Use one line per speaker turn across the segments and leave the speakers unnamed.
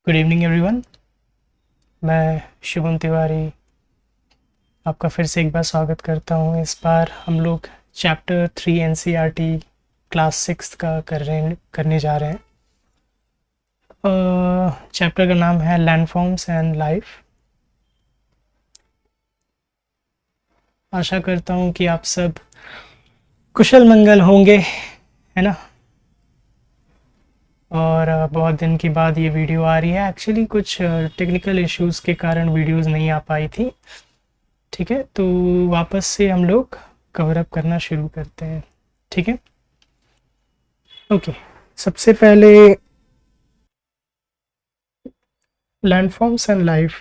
Good evening everyone. मैं शुभम तिवारी आपका फिर से एक बार स्वागत करता हूँ। इस बार हम लोग चैप्टर 3 एनसीईआरटी क्लास 6 का करने जा रहे हैं। चैप्टर का नाम है लैंडफॉर्म्स एंड लाइफ। आशा करता हूँ कि आप सब कुशल मंगल होंगे, है ना। और बहुत दिन के बाद ये वीडियो आ रही है। एक्चुअली कुछ टेक्निकल इश्यूज़ के कारण वीडियोज़ नहीं आ पाई थी। ठीक है, तो वापस से हम लोग कवर अप करना शुरू करते हैं। ठीक है, ओके। सबसे पहले लैंडफॉर्म्स एंड लाइफ।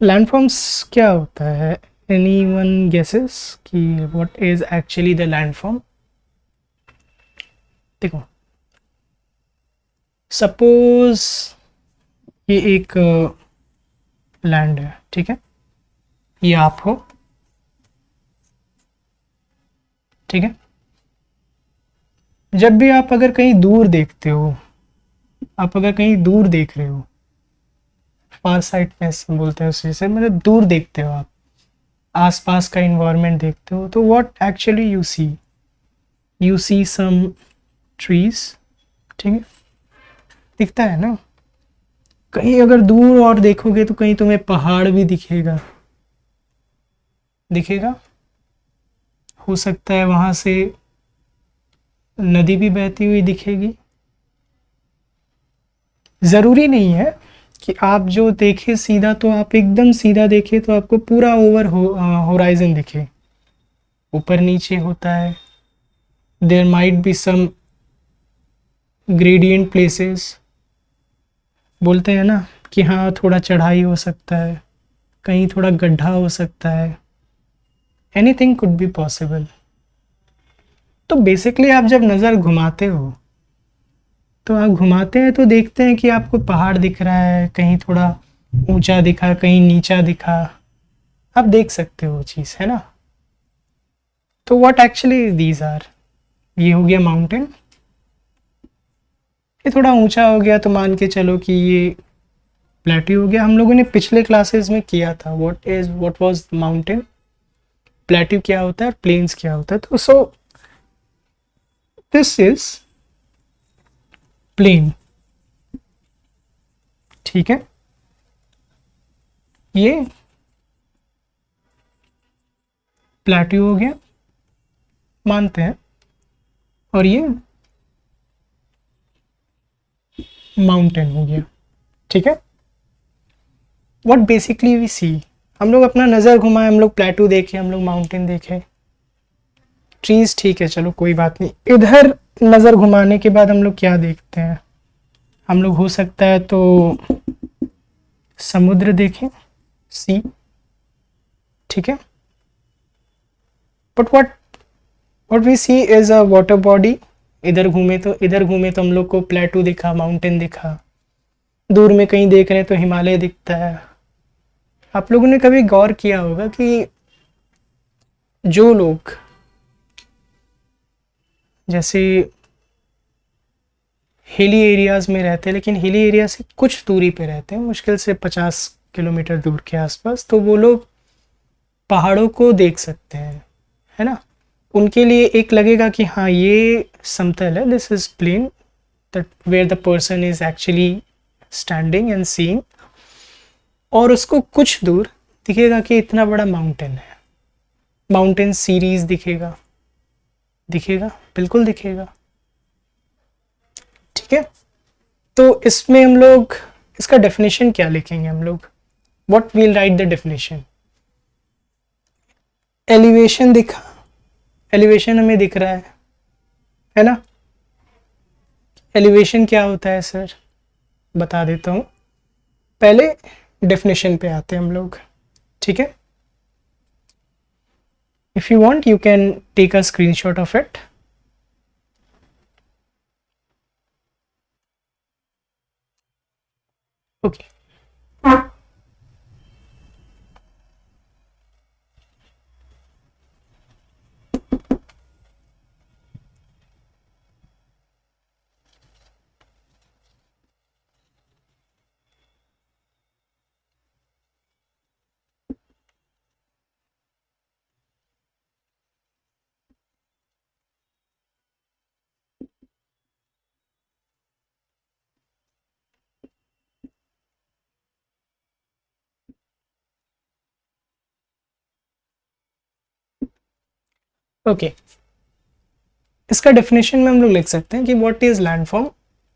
लैंडफॉर्म्स क्या होता है? एनी वन गेसेस कि what is actually the landform? देखो, सपोज ये एक लैंड है, ठीक है। ये आप हो, ठीक है। जब भी आप अगर कहीं दूर देखते हो, आप अगर कहीं दूर देख रहे हो, फार साइटनेस बोलते हैं उसी से, मतलब दूर देखते हो आप, आसपास का इन्वायरमेंट देखते हो, तो what actually you see some trees, ठीक है। दिखता है ना। कहीं अगर दूर और देखोगे तो कहीं तुम्हें पहाड़ भी दिखेगा, दिखेगा। हो सकता है वहां से नदी भी बहती हुई दिखेगी। जरूरी नहीं है कि आप जो देखे सीधा, तो आप एकदम सीधा देखे तो आपको पूरा ओवर होराइजन दिखे। ऊपर नीचे होता है। There might be some gradient places, बोलते हैं ना कि हाँ थोड़ा चढ़ाई हो सकता है, कहीं थोड़ा गड्ढा हो सकता है। Anything could be possible. तो बेसिकली आप जब नज़र घुमाते हो, तो आप घुमाते हैं तो देखते हैं कि आपको पहाड़ दिख रहा है, कहीं थोड़ा ऊंचा दिखा, कहीं नीचा दिखा। आप देख सकते हो वो चीज़, है ना। तो व्हाट एक्चुअली दीज आर, ये हो गया माउंटेन। ये थोड़ा ऊंचा हो गया तो मान के चलो कि ये प्लेट्यू हो गया। हम लोगों ने पिछले क्लासेस में किया था व्हाट वाज माउंटेन, प्लेट्यू क्या होता है, प्लेन्स क्या होता है। तो सो दिस इज प्लेन, ठीक है। ये प्लेट्यू हो गया, मानते हैं। और ये माउंटेन हो गया, ठीक है। व्हाट बेसिकली वी सी, हम लोग अपना नज़र घुमाए, हम लोग प्लेट्यू देखे, हम लोग माउंटेन देखे, ट्रीज, ठीक है, चलो कोई बात नहीं। इधर नज़र घुमाने के बाद हम लोग क्या देखते हैं? हम लोग हो सकता है तो समुद्र देखें, सी, ठीक है। But what we see is a water body. इधर घूमे तो हम लोग को प्लेटू दिखा, माउंटेन दिखा। दूर में कहीं देख रहे हैं तो हिमालय दिखता है। आप लोगों ने कभी गौर किया होगा कि जो लोग जैसे हिली एरियाज में रहते हैं, लेकिन हिली एरिया से कुछ दूरी पे रहते हैं, मुश्किल से 50 किलोमीटर दूर के आसपास, तो वो लोग पहाड़ों को देख सकते हैं, है ना। उनके लिए एक लगेगा कि हाँ ये समतल है, this is plain, that where the person is actually standing and seeing. और उसको कुछ दूर दिखेगा कि इतना बड़ा माउंटेन है, माउंटेन सीरीज दिखेगा, दिखेगा, बिल्कुल दिखेगा, ठीक है। तो इसमें हम लोग इसका डेफिनेशन क्या लिखेंगे? हम लोग what will write the definition? Elevation दिखा, एलिवेशन हमें दिख रहा है ना। एलिवेशन क्या होता है सर, बता देता हूँ। पहले डेफिनेशन पे आते हैं हम लोग, ठीक है। If you want you can take a screenshot of it. Okay, okay, इसका डेफिनेशन में हम लोग लिख सकते हैं कि what is landform.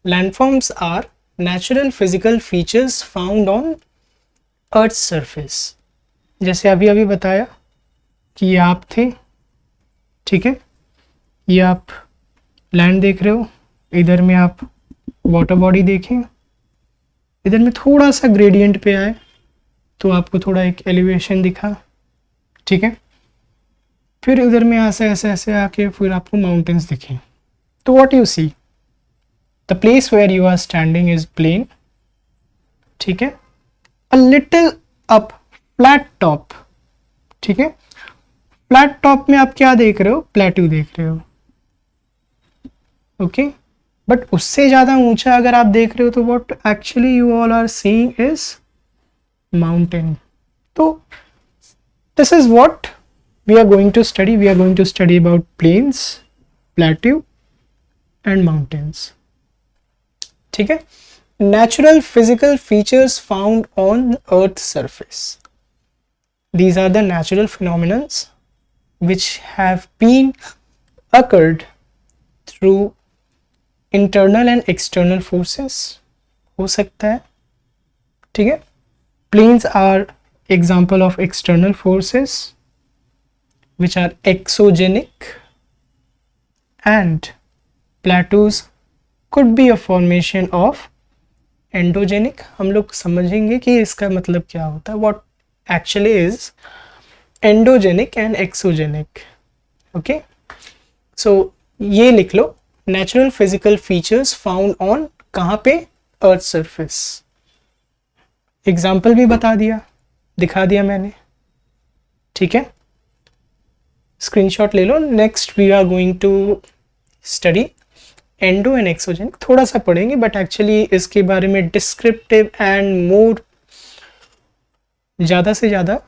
Landforms are natural physical features found on earth surface. जैसे अभी अभी बताया कि ये आप थे, ठीक है, ये आप लैंड देख रहे हो, इधर में आप वाटर बॉडी देखें, इधर में थोड़ा सा ग्रेडियंट पे आए तो आपको थोड़ा एक एलिवेशन दिखा, ठीक है, फिर इधर में ऐसे ऐसे ऐसे आके फिर आपको माउंटेन्स दिखे। तो what you see, the place where you are standing is plain, ठीक है, a little up flat top, ठीक है, फ्लैट टॉप में आप क्या देख रहे हो, प्लेट्यू देख रहे हो, ओके, बट उससे ज़्यादा ऊंचा अगर आप देख रहे हो तो what actually you all are seeing is mountain. तो this is what we are going to study, we are going to study about plains, plateau and mountains, ठीक है। Natural physical features found on earth surface, these are the natural phenomena which have been occurred through internal and external forces हो सकता है, ठीक है। planes are example of external forces which are exogenic, and plateaus could be a formation of endogenic। हम लोग समझेंगे कि इसका मतलब क्या होता है, what actually is endogenic and exogenic, okay। so ये लिख लो, natural physical features found on कहाँ पे, अर्थ सरफेस। एग्जाम्पल भी बता दिया, दिखा दिया मैंने, ठीक है, स्क्रीनशॉट ले लो। Next we are going to study endo and exogenic, थोड़ा सा पढ़ेंगे बट एक्चुअली इसके बारे में डिस्क्रिप्टिव एंड मोर ज़्यादा से ज़्यादा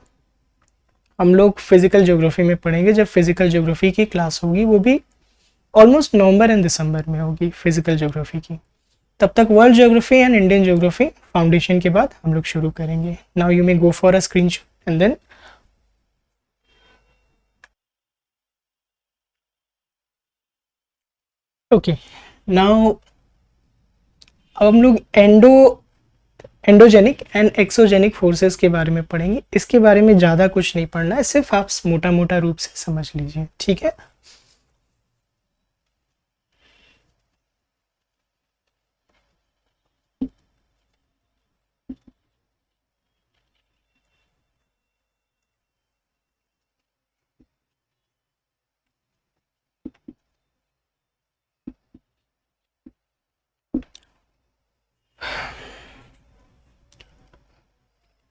हम लोग फिज़िकल ज्योग्राफी में पढ़ेंगे। जब फिज़िकल ज्योग्राफी की क्लास होगी वो भी ऑलमोस्ट नवंबर एंड दिसंबर में होगी फिज़िकल ज्योग्राफी की। तब तक world geography and Indian geography foundation के बाद हम लोग शुरू करेंगे। Now you may go for a screenshot and then okay. Now हम लोग एंडोजेनिक एंड एक्सोजेनिक फोर्सेस के बारे में पढ़ेंगे। इसके बारे में ज़्यादा कुछ नहीं पढ़ना है, सिर्फ आप मोटा मोटा रूप से समझ लीजिए, ठीक है।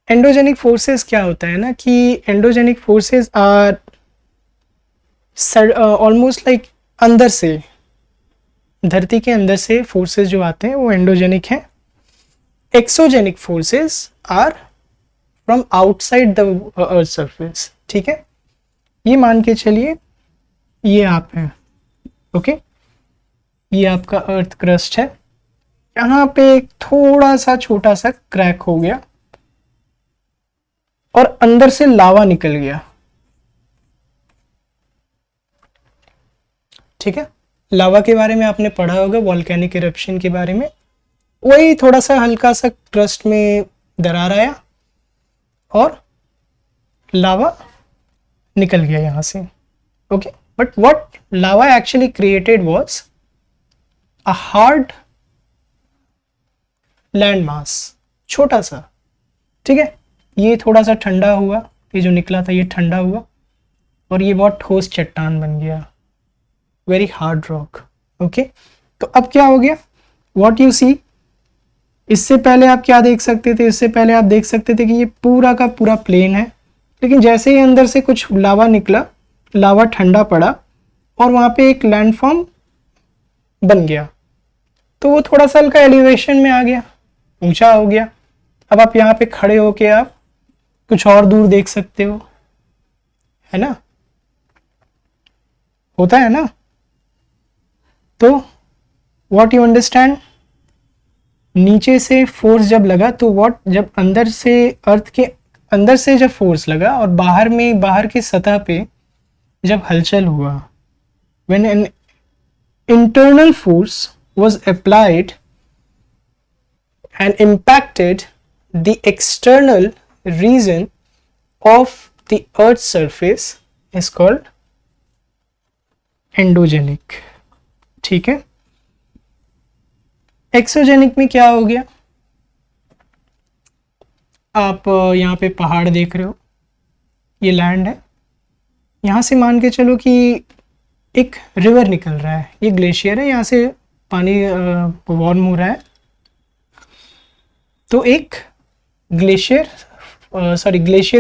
एंडोजेनिक फोर्सेस क्या होता है ना कि endogenic forces are almost like अंदर से, धरती के अंदर से फोर्सेस जो आते हैं वो एंडोजेनिक हैं। Exogenic forces are from outside the earth surface, ठीक है। ये मान के चलिए ये आप हैं, ओके, ये आपका अर्थ क्रस्ट है, यहाँ पे एक थोड़ा सा छोटा सा क्रैक हो गया और अंदर से लावा निकल गया, ठीक है। लावा के बारे में आपने पढ़ा होगा, वॉल्केनिक इरप्शन के बारे में। वही थोड़ा सा हल्का सा क्रस्ट में दरार आया और लावा निकल गया यहां से, okay. But what lava actually created was a hard land mass, छोटा सा, ठीक है। ये थोड़ा सा ठंडा हुआ, ये जो निकला था ये ठंडा हुआ और ये बहुत ठोस चट्टान बन गया, वेरी हार्ड रॉक, ओके। तो अब क्या हो गया, व्हाट यू सी, इससे पहले आप क्या देख सकते थे, इससे पहले आप देख सकते थे कि ये पूरा का पूरा प्लेन है, लेकिन जैसे ही अंदर से कुछ लावा निकला, लावा ठंडा पड़ा और वहाँ पे एक लैंडफॉर्म बन गया, तो वो थोड़ा सा हल्का एलिवेशन में आ गया, ऊंचा हो गया। अब आप यहाँ पे खड़े होके आप कुछ और दूर देख सकते हो, है ना, होता है ना। तो व्हाट यू अंडरस्टैंड, नीचे से फोर्स जब लगा तो व्हाट, जब अंदर से अर्थ के अंदर से जब फोर्स लगा और बाहर में, बाहर की सतह पे जब हलचल हुआ, when an internal force was applied and impacted the external region of the earth's surface is called endogenic. ठीक है, एक्सोजेनिक में क्या हो गया, आप यहाँ पे पहाड़ देख रहे हो, ये लैंड है, यहाँ से मान के चलो कि एक रिवर निकल रहा है, ये ग्लेशियर है, यहाँ से पानी वार्म हो रहा है, तो एक ग्लेशियर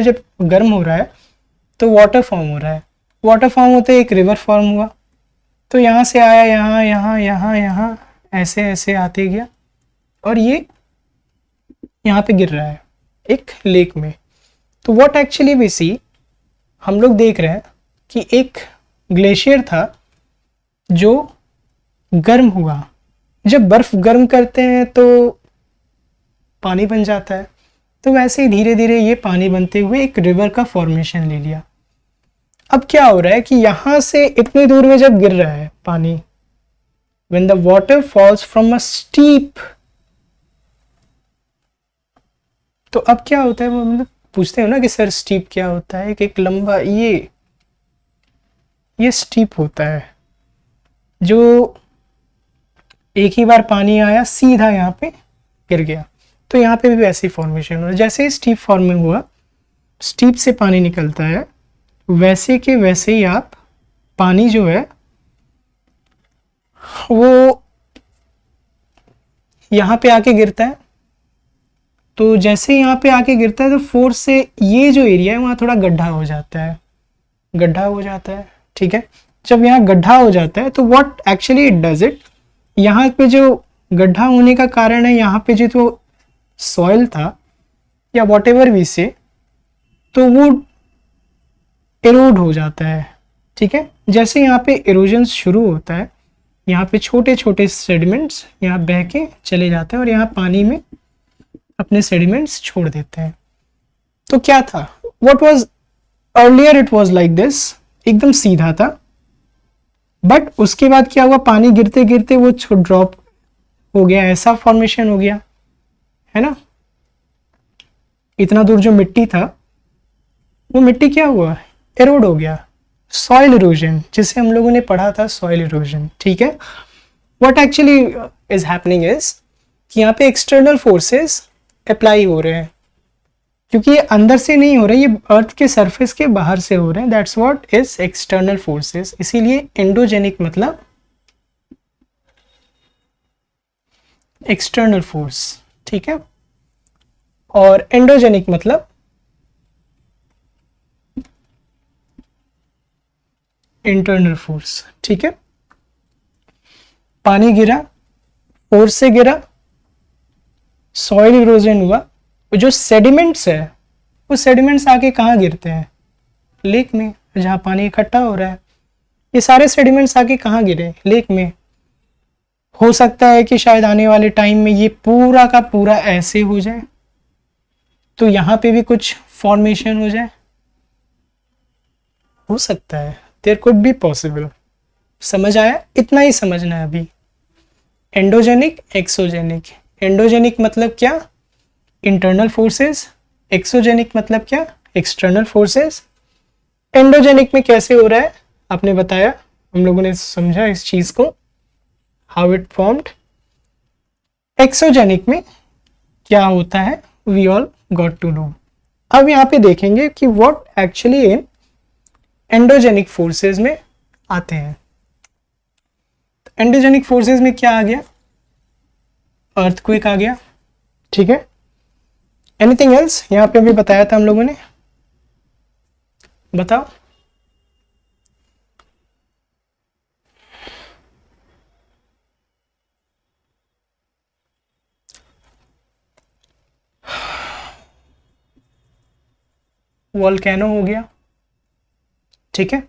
जब गर्म हो रहा है तो वाटर फॉर्म हो रहा है, वाटर फॉर्म होते एक रिवर फॉर्म हुआ, तो यहाँ से आया यहाँ यहाँ यहाँ यहाँ ऐसे ऐसे आते गया और ये यहाँ पे गिर रहा है एक लेक में। तो व्हाट एक्चुअली वी सी, हम लोग देख रहे हैं कि एक ग्लेशियर था जो गर्म हुआ, जब बर्फ गर्म करते हैं तो पानी बन जाता है, तो वैसे ही धीरे धीरे ये पानी बनते हुए एक रिवर का फॉर्मेशन ले लिया। अब क्या हो रहा है कि यहां से इतनी दूर में जब गिर रहा है पानी, when the water falls from a steep, तो अब क्या होता है, वो हम लोग पूछते हैं ना कि सर स्टीप क्या होता है, एक लंबा ये स्टीप होता है, जो एक ही बार पानी आया सीधा यहाँ पे गिर गया, तो यहाँ पे भी वैसे ही फॉर्मेशन हो रहा है। जैसे ही स्टीप फॉर्मिंग हुआ, स्टीप से पानी निकलता है, वैसे के वैसे ही आप पानी जो है वो यहाँ पे आके गिरता है, तो जैसे यहाँ पे आके गिरता है तो फोर्स से ये जो एरिया है वहाँ थोड़ा गड्ढा हो जाता है, ठीक है। जब यहाँ गड्ढा हो जाता है तो what actually it does it, यहाँ पे जो गड्ढा होने का कारण है, यहाँ पे जो सॉइल था या वॉट एवर वी से, तो वो एरोड हो जाता है, ठीक है। जैसे यहाँ पे एरोजन शुरू होता है, यहाँ पे छोटे छोटे सेडिमेंट्स यहाँ बह के चले जाते हैं और यहाँ पानी में अपने सेडिमेंट्स छोड़ देते हैं। तो क्या था, what was earlier it was like this, एकदम सीधा था, बट उसके बाद क्या हुआ, पानी गिरते गिरते वो ड्रॉप हो गया, ऐसा फॉर्मेशन हो गया, है ना। इतना दूर जो मिट्टी था, वो मिट्टी क्या हुआ, एरोड हो गया, सॉइल इरोजन, जिसे हम लोगों ने पढ़ा था सॉइल इरोजन, ठीक है। What actually is happening is कि यहाँ पे एक्सटर्नल फोर्सेस अप्लाई हो रहे हैं, क्योंकि ये अंदर से नहीं हो रहे, ये अर्थ के सरफेस के बाहर से हो रहे हैं, that's what is external forces. इसीलिए एंडोजेनिक मतलब एक्सटर्नल फोर्स, ठीक है, और एंडोजेनिक मतलब इंटरनल फोर्स, ठीक है। पानी गिरा, फोर्स से गिरा, सॉइल इरोजन हुआ, जो सेडिमेंट्स है वो सेडिमेंट्स आके कहाँ गिरते हैं, लेक में, जहाँ पानी इकट्ठा हो रहा है। ये सारे सेडिमेंट्स आके कहाँ गिरे, लेक में। हो सकता है कि शायद आने वाले टाइम में ये पूरा का पूरा ऐसे हो जाए, तो यहाँ पे भी कुछ फॉर्मेशन हो जाए, हो सकता है, देयर कुड बी पॉसिबल। समझ आया, इतना ही समझना है अभी। Endogenic, exogenic. एंडोजेनिक मतलब क्या, इंटरनल फोर्सेस, एक्सोजेनिक मतलब क्या, एक्सटर्नल फोर्सेस। एंडोजेनिक में कैसे हो रहा है आपने बताया, हम लोगों ने समझा इस चीज को, हाउ इट फॉर्म्ड। एक्सोजेनिक में क्या होता है, we all got to know. अब यहाँ पे देखेंगे कि व्हाट एक्चुअली इन एंडोजेनिक फोर्सेस में आते हैं। एंडोजेनिक फोर्सेस में क्या आ गया, अर्थक्वेक आ गया, ठीक है। एनीथिंग एल्स यहाँ पे भी बताया था हम लोगों ने, बताओ। वोल्केनो हो गया, ठीक है।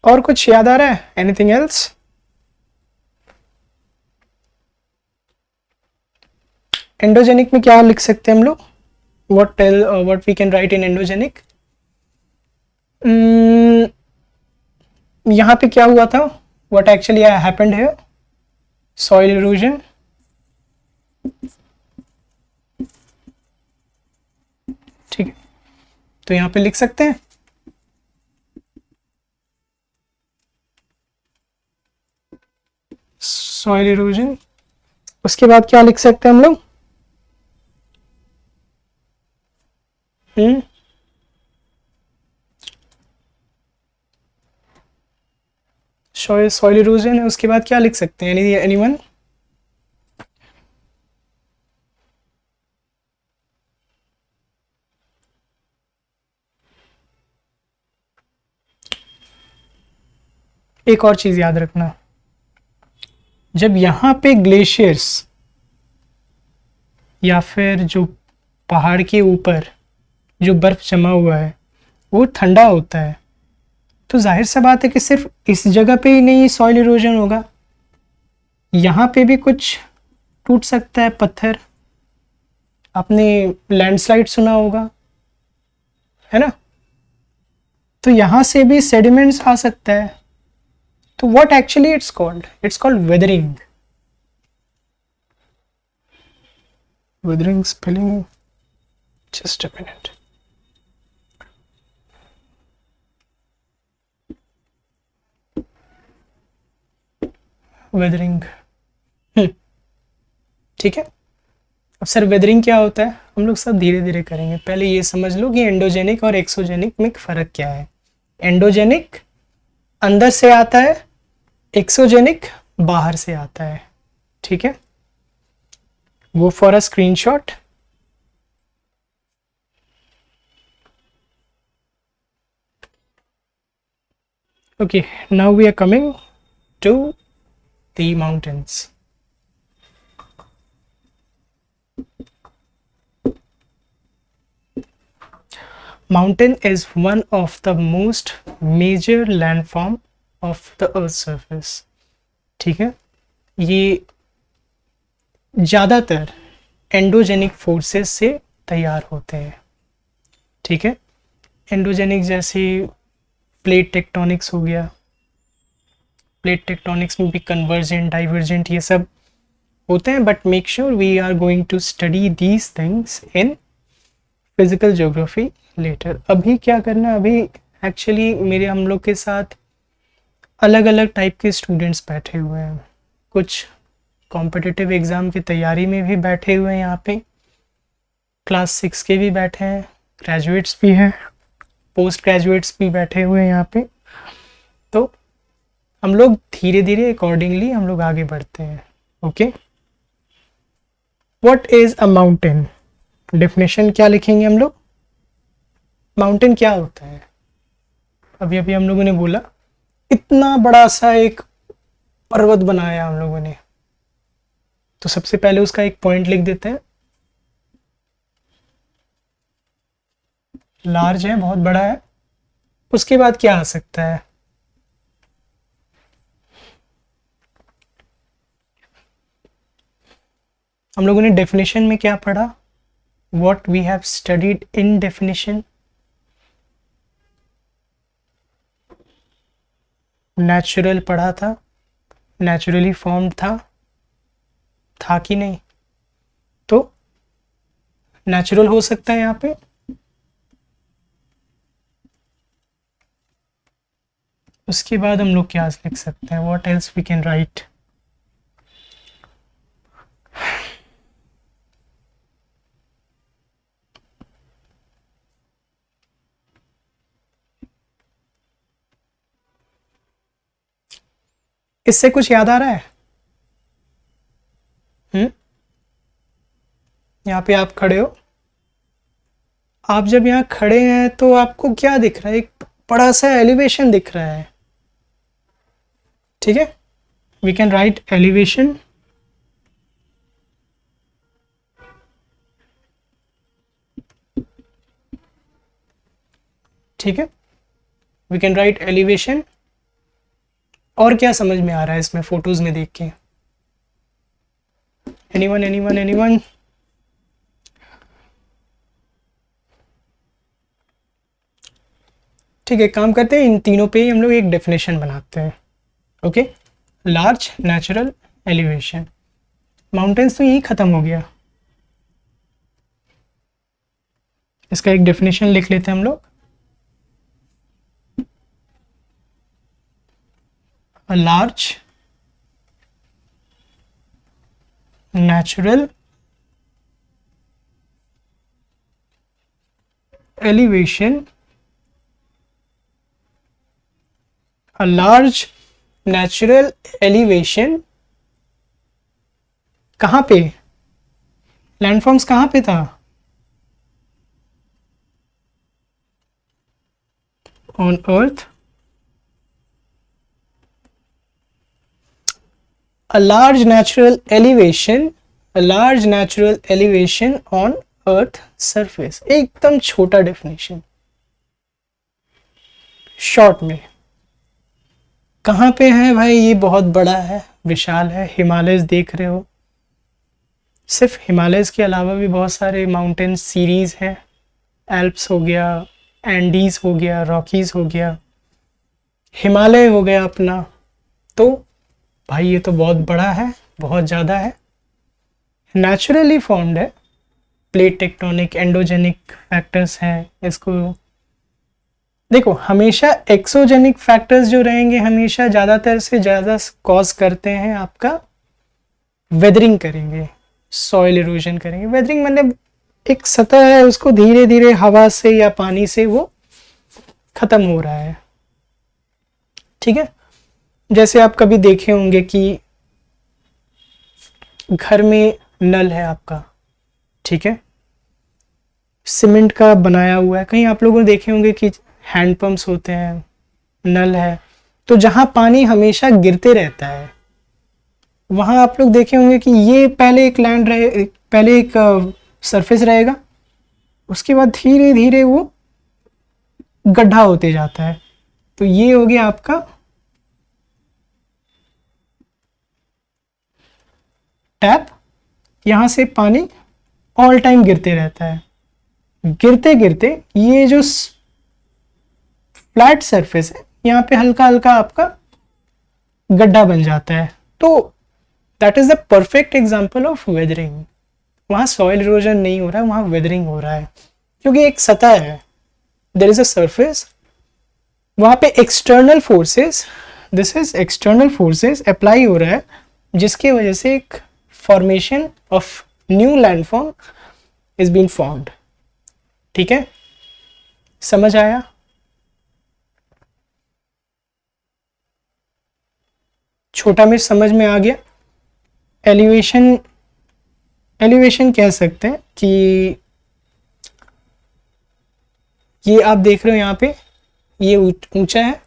और कुछ याद आ रहा है, एनीथिंग एल्स। एंडोजेनिक में क्या लिख सकते हैं हम लोग, what we can write in endogenic. यहाँ पे क्या हुआ था, what actually happened here, soil erosion, ठीक है, तो यहाँ पे लिख सकते हैं सॉइल इरोजन। उसके बाद क्या लिख सकते हैं हम लोग, सॉइल इरोजन है, उसके बाद क्या लिख सकते हैं, एनीवन? एक और चीज याद रखना, जब यहाँ पे ग्लेशियर्स या फिर जो पहाड़ के ऊपर जो बर्फ जमा हुआ है वो ठंडा होता है, तो जाहिर सा बात है कि सिर्फ इस जगह पे ही नहीं सॉइल इरोजन होगा, यहाँ पे भी कुछ टूट सकता है पत्थर, आपने लैंडस्लाइड सुना होगा, है ना, तो यहाँ से भी सेडिमेंट्स आ सकता है। तो what actually it's called weathering, spelling, just a minute, weathering, ठीक है। अब सर वेदरिंग क्या होता है, हम लोग सब धीरे धीरे करेंगे, पहले ये समझ लो कि एंडोजेनिक और एक्सोजेनिक में फ़र्क क्या है। एंडोजेनिक अंदर से आता है, एक्सोजेनिक बाहर से आता है, ठीक है। गो for a screenshot. Okay, now we are coming to the mountains. Mountain is one of the most major landform of the earth surface, ठीक है। ये ज़्यादातर एंडोजेनिक फोर्सेस से तैयार होते हैं, ठीक है। एंडोजेनिक जैसे प्लेट टेक्टोनिक्स हो गया, प्लेट टेक्टोनिक्स में भी कन्वर्जेंट डाइवर्जेंट ये सब होते हैं, but make sure we are going to study these things in physical geography later. अभी क्या करना, अभी एक्चुअली मेरे हम लोग के साथ अलग अलग टाइप के स्टूडेंट्स बैठे हुए हैं, कुछ कॉम्पिटिटिव एग्ज़ाम की तैयारी में भी बैठे हुए हैं, यहाँ पे क्लास 6 के भी बैठे हैं, ग्रेजुएट्स भी हैं, पोस्ट ग्रेजुएट्स भी बैठे हुए हैं यहाँ पे। तो हम लोग धीरे धीरे अकॉर्डिंगली हम लोग आगे बढ़ते हैं, okay. What is a mountain, definition क्या लिखेंगे हम लोग, माउंटेन क्या होता है। अभी अभी हम लोगों ने बोला इतना बड़ा सा एक पर्वत बनाया हम लोगों ने, तो सबसे पहले उसका एक पॉइंट लिख देते हैं, लार्ज है, बहुत बड़ा है। उसके बाद क्या आ सकता है, हम लोगों ने डेफिनेशन में क्या पढ़ा, what we have studied in definition, natural पढ़ा था, नेचुरली फॉर्म्ड था कि नहीं, तो नेचुरल हो सकता है यहाँ पे। उसके बाद हम लोग क्या लिख सकते हैं, what else we can write, इससे कुछ याद आ रहा है, यहाँ पे आप खड़े हो, आप जब यहाँ खड़े हैं तो आपको क्या दिख रहा है, एक बड़ा सा एलिवेशन दिख रहा है, ठीक है। वी कैन राइट एलिवेशन, ठीक है, वी कैन राइट एलिवेशन। और क्या समझ में आ रहा है इसमें फोटोज में देख के, एनीवन एनीवन एनीवन, ठीक है, काम करते हैं, इन तीनों पे ही हम लोग एक डेफिनेशन बनाते हैं। Okay, large natural elevation, mountains तो यही खत्म हो गया। इसका एक डेफिनेशन लिख लेते हैं हम लोग। A large natural elevation, a large natural elevation कहाँ पे, लैंडफॉर्म्स कहाँ पे था, on earth, a large natural elevation, a large natural elevation on earth surface। एकदम छोटा डेफिनेशन, शॉर्ट में। कहाँ पे है भाई, ये बहुत बड़ा है, विशाल है, हिमालयस देख रहे हो। सिर्फ हिमालयस के अलावा भी बहुत सारे माउंटेन सीरीज हैं, एल्प्स हो गया, एंडीज हो गया, रॉकीज हो गया, हिमालय हो गया अपना। तो भाई ये तो बहुत बड़ा है, बहुत ज़्यादा है, नेचुरली फॉर्म्ड है, प्लेट टेक्टोनिक एंडोजेनिक फैक्टर्स हैं इसको। देखो हमेशा एक्सोजेनिक फैक्टर्स जो रहेंगे हमेशा ज़्यादातर से ज़्यादा कॉज करते हैं आपका वेदरिंग करेंगे, सॉइल इरोजन करेंगे। वेदरिंग मतलब एक सतह है, उसको धीरे धीरे हवा से या पानी से वो खत्म हो रहा है। ठीक है, जैसे आप कभी देखे होंगे कि घर में नल है आपका, ठीक है, सीमेंट का बनाया हुआ है, कहीं आप लोगों ने देखे होंगे कि हैंड पंप्स होते हैं, नल है, तो जहां पानी हमेशा गिरते रहता है वहां आप लोग देखे होंगे कि ये पहले एक लैंड रहे, पहले एक सरफेस रहेगा, उसके बाद धीरे धीरे वो गड्ढा होते जाता है। तो ये हो गया आपका टैप, यहां से पानी ऑल टाइम गिरते रहता है, गिरते गिरते ये जो फ्लैट सरफेस है यहाँ पे हल्का हल्का आपका गड्ढा बन जाता है। तो that is the perfect example of weathering. वहाँ सॉइल इरोजन नहीं हो रहा है, वहाँ वेदरिंग हो रहा है, क्योंकि एक सतह है, देयर इज अ सरफेस, वहाँ पे external forces, this is external forces apply हो रहा है, जिसकी वजह से एक formation of new landform is been formed. ठीक है, समझ आया? छोटा में समझ में आ गया? एलिवेशन, एलिवेशन कह सकते हैं कि ये आप देख रहे हो यहाँ पे ये ऊंचा है,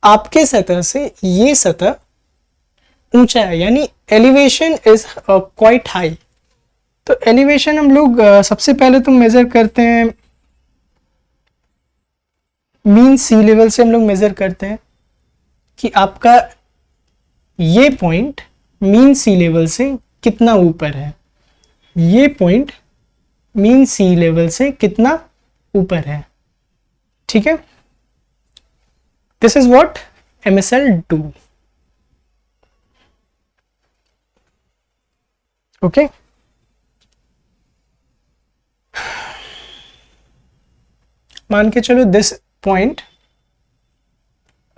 आपके सतह से ये सतह ऊंचा है, यानी एलिवेशन इज क्वाइट हाई। तो एलिवेशन हम लोग सबसे पहले तो मेजर करते हैं मीन सी लेवल से, हम लोग मेजर करते हैं कि आपका ये पॉइंट मीन सी लेवल से कितना ऊपर है, ये पॉइंट मीन सी लेवल से कितना ऊपर है। ठीक है, this is what MSL do. Okay, मान के चलो दिस पॉइंट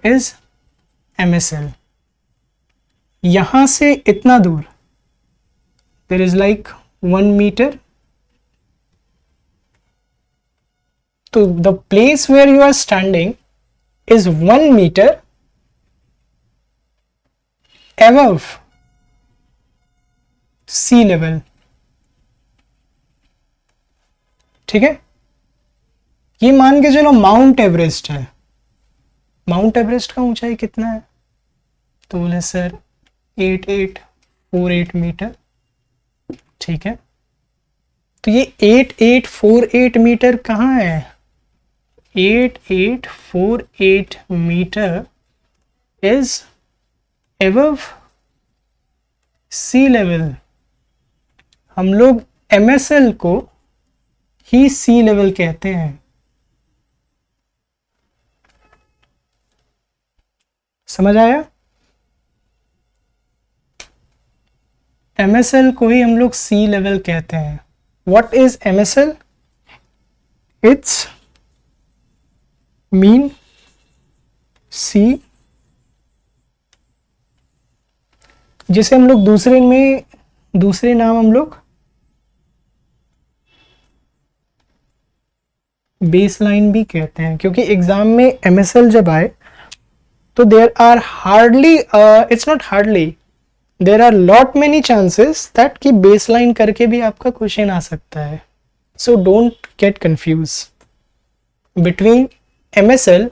इज MSL, यहां से इतना दूर देयर इज लाइक 1 मीटर, तो the place where you are standing is 1 meter above sea level। ठीक है, ये मान के चलो माउंट एवरेस्ट है। माउंट एवरेस्ट का ऊंचाई कितना है? तो बोले सर 8848 मीटर। ठीक है, तो ये 8848 मीटर कहाँ है? 8848 meter is above sea level. हम लोग MSL को ही सी लेवल कहते हैं। समझ आया? MSL को ही हम लोग सी लेवल कहते हैं। What is MSL? It's mean sea, जिसे हम लोग दूसरे नाम हम लोग बेस लाइन भी कहते हैं, क्योंकि एग्जाम में MSL जब आए तो there are hardly, it's not hardly, there are lot many chances that कि बेस लाइन करके भी आपका क्वेश्चन आ सकता है। So don't get confuse between MSL,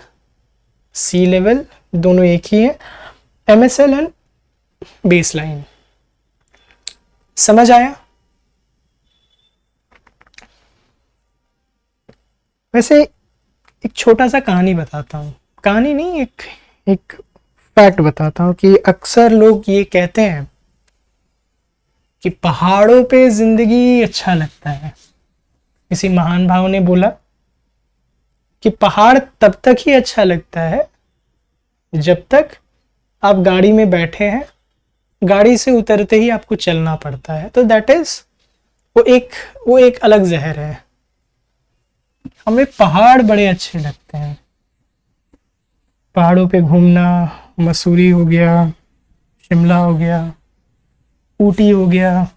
sea level, दोनों एक ही है, MSL एंड बेस लाइन। समझ आया? वैसे एक छोटा सा कहानी बताता हूँ, कहानी नहीं, एक फैक्ट बताता हूँ कि अक्सर लोग ये कहते हैं कि पहाड़ों पे जिंदगी अच्छा लगता है। किसी महान भाव ने बोला कि पहाड़ तब तक ही अच्छा लगता है जब तक आप गाड़ी में बैठे हैं, गाड़ी से उतरते ही आपको चलना पड़ता है, तो दैट इज वो एक अलग जहर है। हमें पहाड़ बड़े अच्छे लगते हैं, पहाड़ों पे घूमना, मसूरी हो गया, शिमला हो गया, ऊटी हो गया,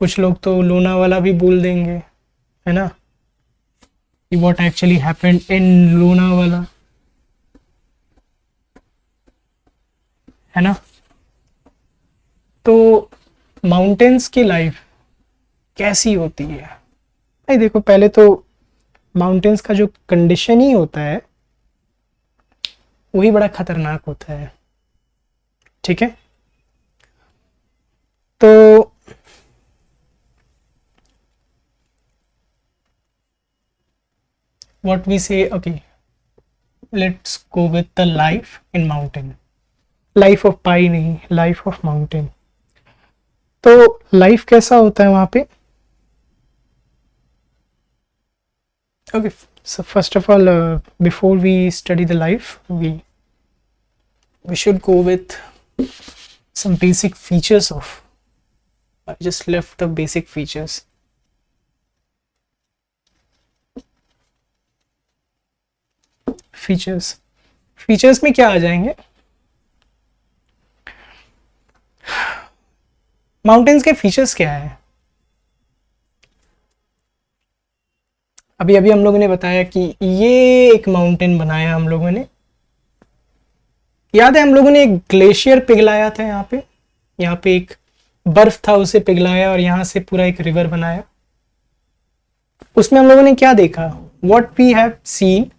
कुछ लोग तो लोनावाला भी बोल देंगे, है ना, कि what actually happened in Lonavala, है ना। तो माउंटेन्स की लाइफ कैसी होती है भाई? देखो, पहले तो माउंटेन्स का जो कंडीशन ही होता है वही बड़ा खतरनाक होता है, ठीक है। तो what we say, okay, let's go with the life in mountain, life of pi नहीं, लाइफ ऑफ माउंटेन। तो लाइफ कैसा होता है वहां पे? Okay, so first of all, before we study the life, we should go with some basic features of, I just left the basic features. Features में क्या आ जाएंगे? माउंटेन्स के फीचर्स क्या है? अभी हम लोगों ने बताया कि ये एक माउंटेन बनाया हम लोगों ने, याद है हम लोगों ने एक ग्लेशियर पिघलाया था यहाँ पे एक बर्फ था, उसे पिघलाया और यहाँ से पूरा एक रिवर बनाया। उसमें हम लोगों ने क्या देखा? What we have seen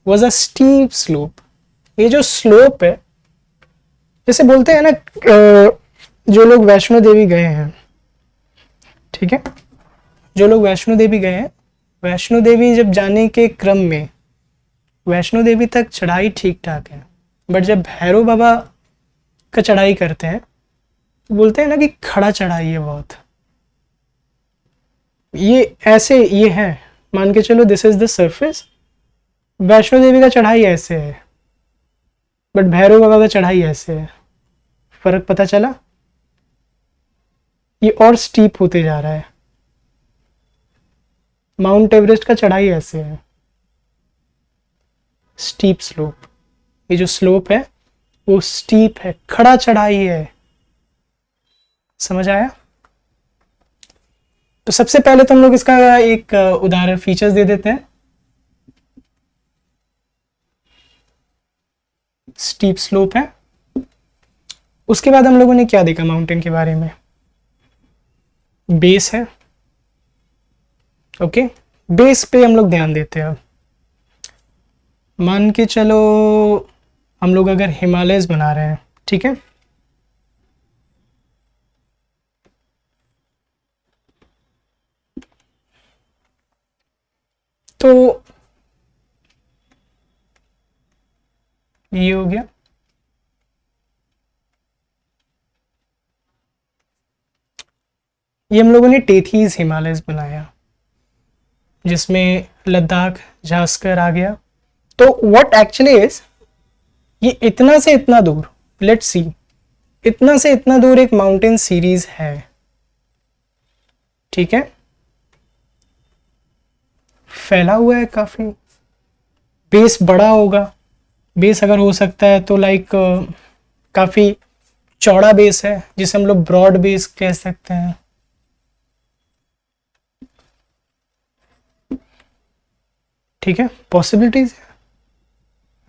was a steep slope. ये जो स्लोप है, जैसे बोलते हैं ना, जो लोग वैष्णो देवी गए हैं, ठीक है, जो लोग वैष्णो देवी गए हैं, वैष्णो देवी जब जाने के क्रम में वैष्णो देवी तक चढ़ाई ठीक ठाक है, बट जब भैरव बाबा का चढ़ाई करते हैं तो बोलते हैं ना कि खड़ा चढ़ाई है बहुत। ये ऐसे ये है, मान के चलो this is the surface, Vaishno Devi का चढ़ाई ऐसे है, बट भैरव बाबा का चढ़ाई ऐसे है। फर्क पता चला? ये और स्टीप होते जा रहा है। माउंट एवरेस्ट का चढ़ाई ऐसे है, स्टीप स्लोप। ये जो स्लोप है वो स्टीप है, खड़ा चढ़ाई है। समझ आया? तो सबसे पहले तो हम लोग इसका एक उदाहरण फीचर्स दे देते हैं। स्टीप स्लोप है। उसके बाद हम लोगों ने क्या देखा माउंटेन के बारे में? बेस है, ओके, बेस पे हम लोग ध्यान देते हैं। अब मान के चलो हम लोग अगर हिमालयस बना रहे हैं, ठीक है, तो ये हो गया। ये हम लोगों ने टेथीज हिमालयस बनाया, जिसमें लद्दाख, झास्कर आ गया। तो व्हाट एक्चुअली इज, ये इतना से इतना दूर, लेट्स सी, इतना से इतना दूर एक माउंटेन सीरीज है, ठीक है, फैला हुआ है काफी, बेस बड़ा होगा, बेस अगर हो सकता है तो लाइक काफी चौड़ा बेस है जिसे हम लोग ब्रॉड बेस कह सकते हैं। ठीक है, पॉसिबिलिटीज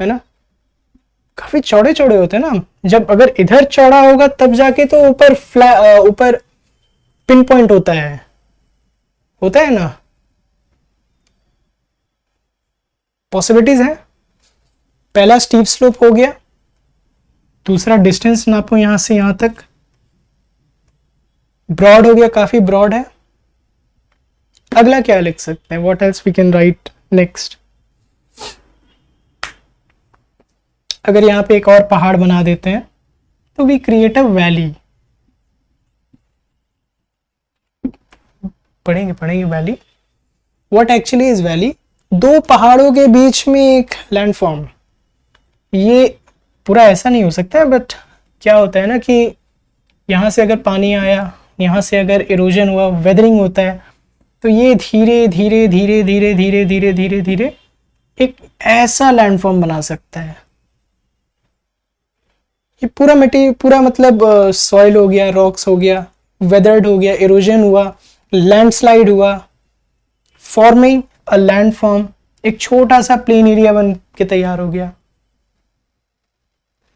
है ना, काफी चौड़े चौड़े होते हैं ना, जब अगर इधर चौड़ा होगा तब जाके तो ऊपर ऊपर पिन पॉइंट होता है ना, पॉसिबिलिटीज है। पहला स्टीप स्लोप हो गया, दूसरा डिस्टेंस नापो यहां से यहां तक, ब्रॉड हो गया, काफी ब्रॉड है। अगला क्या लिख सकते हैं, what else we can write next. अगर यहां पे एक और पहाड़ बना देते हैं तो वी क्रिएट अ वैली, पढ़ेंगे valley. What actually is valley, दो पहाड़ों के बीच में एक लैंडफॉर्म। ये पूरा ऐसा नहीं हो सकता है, बट क्या होता है ना कि यहाँ से अगर पानी आया, यहाँ से अगर इरोजन हुआ, वेदरिंग होता है, तो ये धीरे धीरे धीरे धीरे धीरे धीरे धीरे धीरे एक ऐसा लैंडफॉर्म बना सकता है। ये पूरा मतलब सॉइल हो गया, रॉक्स हो गया, वेदर्ड हो गया, इरोजन हुआ, लैंडस्लाइड हुआ, फॉर्मिंग अ लैंडफॉर्म, एक छोटा सा प्लेन एरिया बन के तैयार हो गया।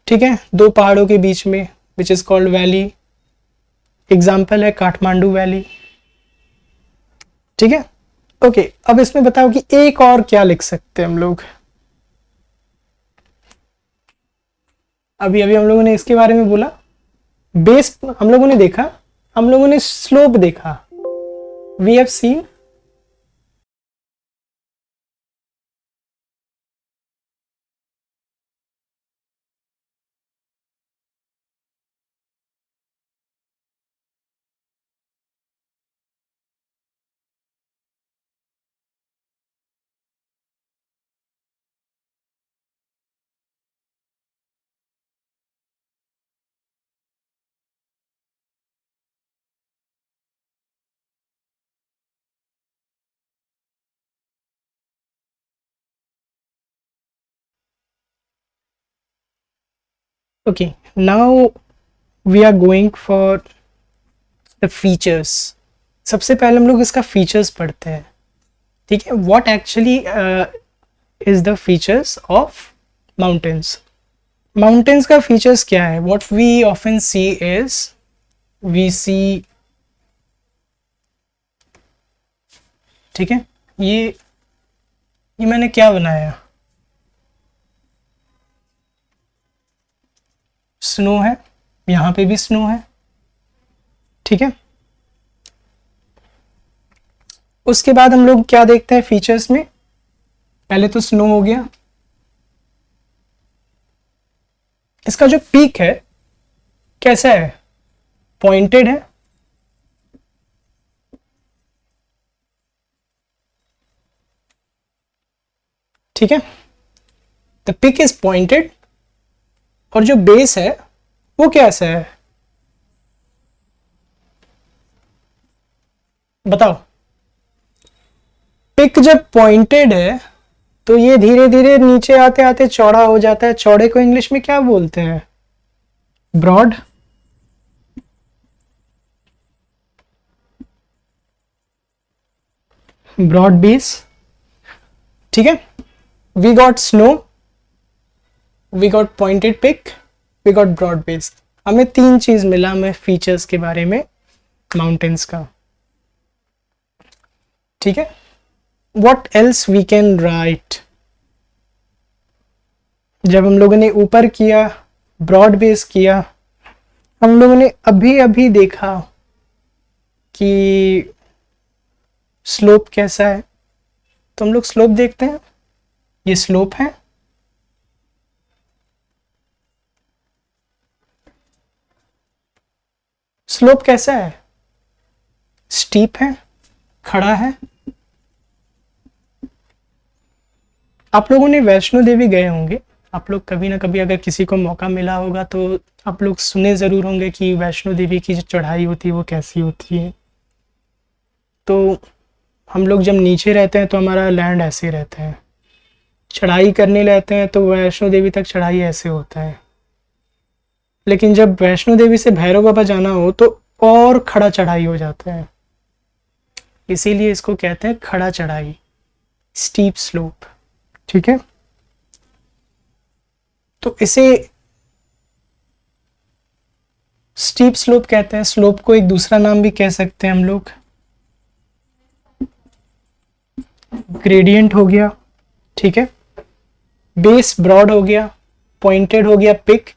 ठीक है, दो पहाड़ों के बीच में, which is called valley. Example है काठमांडू वैली। ठीक है, ओके, अब इसमें बताओ कि एक और क्या लिख सकते हैं हम लोग। अभी अभी हम लोगों ने इसके बारे में बोला, बेस हम लोगों ने देखा, हम लोगों ने स्लोप देखा, we have seen okay, now we are going for the features. सबसे पहले हम लोग इसका फीचर्स पढ़ते हैं। ठीक है, what actually is the features of mountains. Mountains का फीचर्स क्या है, what we often see is, we see, ठीक है, ये मैंने क्या बनाया, स्नो है, यहां पे भी स्नो है। ठीक है, उसके बाद हम लोग क्या देखते हैं फीचर्स में, पहले तो स्नो हो गया, इसका जो पीक है कैसा है, पॉइंटेड है। ठीक है, द पिक इज पॉइंटेड, और जो बेस है वो कैसा है, बताओ। पिक जब पॉइंटेड है तो ये धीरे धीरे नीचे आते आते चौड़ा हो जाता है। चौड़े को इंग्लिश में क्या बोलते हैं, ब्रॉड। Broad base. ठीक है, we got snow, we got pointed peak, we got broad base. हमें तीन चीज मिला हमें फीचर्स के बारे में माउंटेन्स का। ठीक है, what else we can write. जब हम लोगों ने ऊपर किया, ब्रॉड बेस किया, हम लोगों ने अभी अभी देखा कि स्लोप कैसा है, तो हम लोग स्लोप देखते हैं। ये स्लोप है, स्लोप कैसा है, स्टीप है, खड़ा है। आप लोगों ने वैष्णो देवी गए होंगे, आप लोग कभी ना कभी अगर किसी को मौका मिला होगा तो आप लोग सुने ज़रूर होंगे कि वैष्णो देवी की जो चढ़ाई होती है वो कैसी होती है। तो हम लोग जब नीचे रहते हैं तो हमारा लैंड ऐसे रहता है, चढ़ाई करने लगते हैं तो वैष्णो देवी तक चढ़ाई ऐसे होता है। लेकिन जब वैष्णो देवी से भैरव बाबा जाना हो तो और खड़ा चढ़ाई हो जाता है, इसीलिए इसको कहते हैं खड़ा चढ़ाई, स्टीप स्लोप। ठीक है, तो इसे स्टीप स्लोप कहते हैं। स्लोप को एक दूसरा नाम भी कह सकते हैं हम लोग, ग्रेडियंट हो गया। ठीक है, बेस ब्रॉड हो गया, पॉइंटेड हो गया पिक,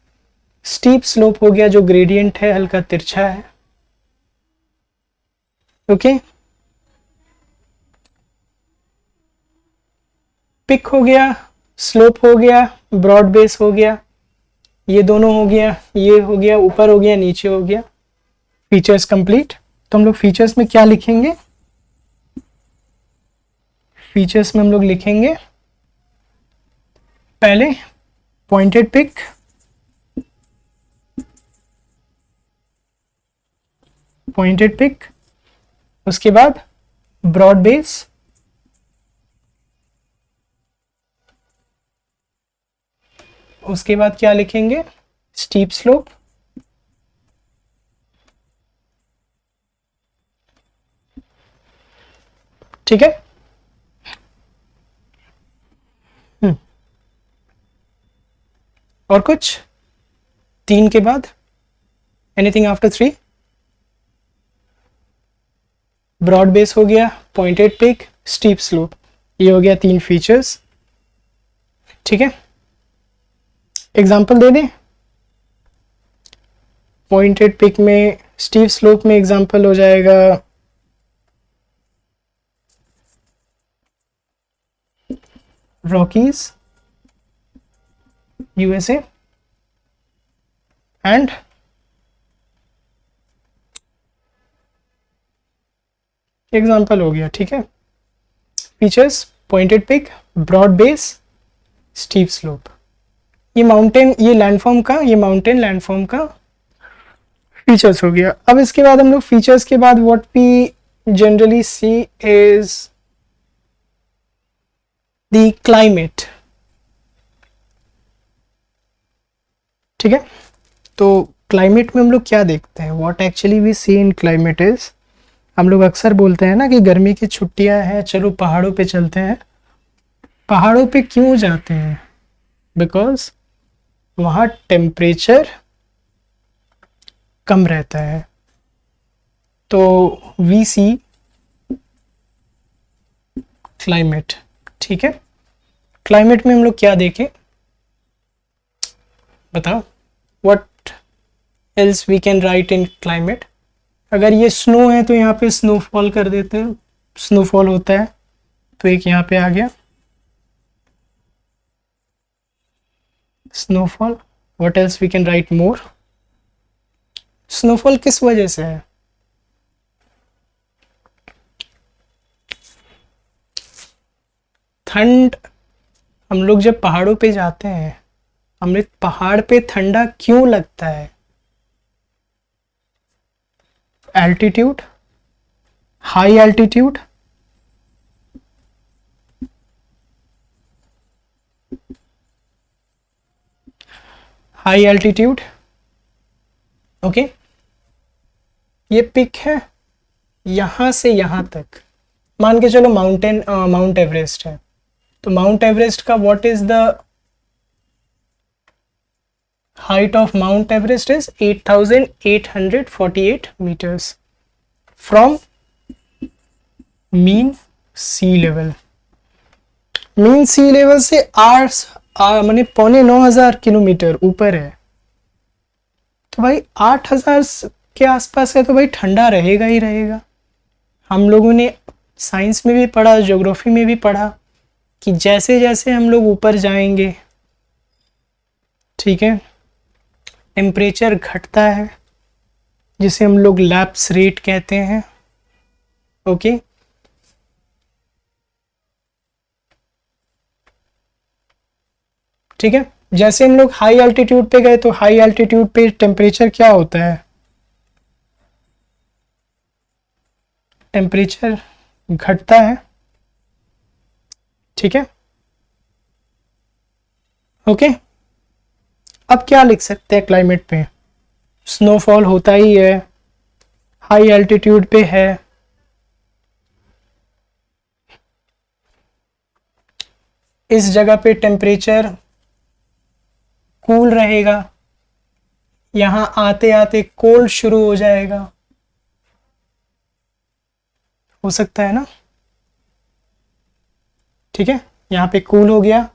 स्टीप स्लोप हो गया जो ग्रेडियंट है हल्का तिरछा है। ओके, पिक हो गया, स्लोप हो गया, ब्रॉड बेस हो गया, ये दोनों हो गया, ये हो गया, ऊपर हो गया, नीचे हो गया। Features complete. तो हम लोग फीचर्स में क्या लिखेंगे? फीचर्स में हम लोग लिखेंगे पहले पॉइंटेड पिक, पॉइंटेड पिक, उसके बाद ब्रॉड बेस, उसके बाद क्या लिखेंगे? स्टीप स्लोप, ठीक है। और कुछ 3 के बाद एनीथिंग आफ्टर 3? ब्रॉड बेस हो गया, पॉइंटेड पिक, स्टीप स्लोप, ये हो गया 3 फीचर्स। ठीक है, एग्जांपल दे दें। पॉइंटेड पिक में, स्टीप स्लोप में एग्जांपल हो जाएगा रॉकीज यूएसए एंड एग्जांपल हो गया। ठीक है, features pointed peak, broad base, steep slope, ये माउंटेन, ये लैंडफॉर्म का, ये माउंटेन लैंडफॉर्म का फीचर्स हो गया। अब इसके बाद हम लोग फीचर्स के बाद what we generally see is the climate. ठीक है, तो क्लाइमेट में हम लोग क्या देखते हैं? What actually we see in climate is, हम लोग अक्सर बोलते हैं ना कि गर्मी की छुट्टियां हैं, चलो पहाड़ों पे चलते हैं। पहाड़ों पे क्यों जाते हैं? बिकॉज वहाँ टेम्परेचर कम रहता है। तो वी सी क्लाइमेट। ठीक है, क्लाइमेट में हम लोग क्या देखें बताओ? What else we can write in climate? अगर ये स्नो है तो यहाँ पे स्नोफॉल कर देते हैं, स्नोफॉल होता है, तो एक यहाँ पे आ गया snowfall. What else we can write more? Snowfall किस वजह से है? ठंड। हम लोग जब पहाड़ों पे जाते हैं, हमें पहाड़ पे ठंडा क्यों लगता है? Altitude, high altitude, high altitude. Okay, ये पिक है यहां से यहां तक, मान के चलो माउंटेन, माउंट एवरेस्ट है, तो माउंट एवरेस्ट का what is the height of Mount Everest is 8848 meters from mean sea level. Mean sea level से माने 8,900 किलोमीटर ऊपर है। तो भाई 8,000 के आसपास है तो भाई ठंडा रहेगा ही रहेगा। हम लोगों ने साइंस में भी पढ़ा, ज्योग्राफी में भी पढ़ा कि जैसे जैसे हम लोग ऊपर जाएंगे, ठीक है, टेम्परेचर घटता है, जिसे हम लोग लैप्स रेट कहते हैं। ओके, ठीक है, जैसे हम लोग हाई एल्टीट्यूड पे गए तो हाई एल्टीट्यूड पे टेम्परेचर क्या होता है, टेम्परेचर घटता है, ठीक है, ओके। अब क्या लिख सकते हैं क्लाइमेट पे, स्नोफॉल होता ही है, हाई एल्टीट्यूड पे है, इस जगह पे टेम्परेचर कूल रहेगा, यहां आते आते कोल्ड शुरू हो जाएगा, हो सकता है ना, ठीक है, यहाँ पे कूल हो गया,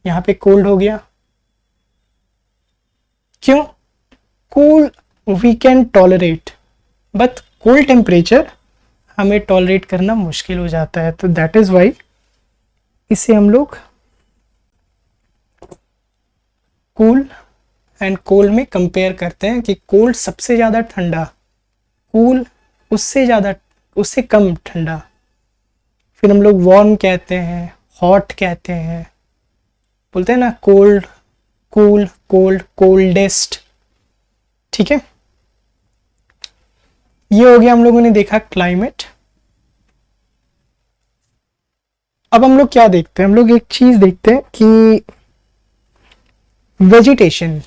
यहाँ पे कोल्ड हो गया, क्यों, cool we can tolerate, but cold temperature हमें टॉलरेट करना मुश्किल हो जाता है, तो दैट इज वाई इसे हम लोग कूल एंड कोल्ड में कंपेयर करते हैं कि कोल्ड सबसे ज़्यादा ठंडा, कूल उससे ज़्यादा, उससे कम ठंडा, फिर हम लोग वार्म कहते हैं, हॉट कहते हैं, बोलते हैं ना कोल्ड, कूल, कोल्ड, कोल्डेस्ट, ठीक है। ये हो गया, हम लोगों ने देखा क्लाइमेट। अब हम लोग क्या देखते हैं, हम लोग एक चीज देखते हैं कि vegetation,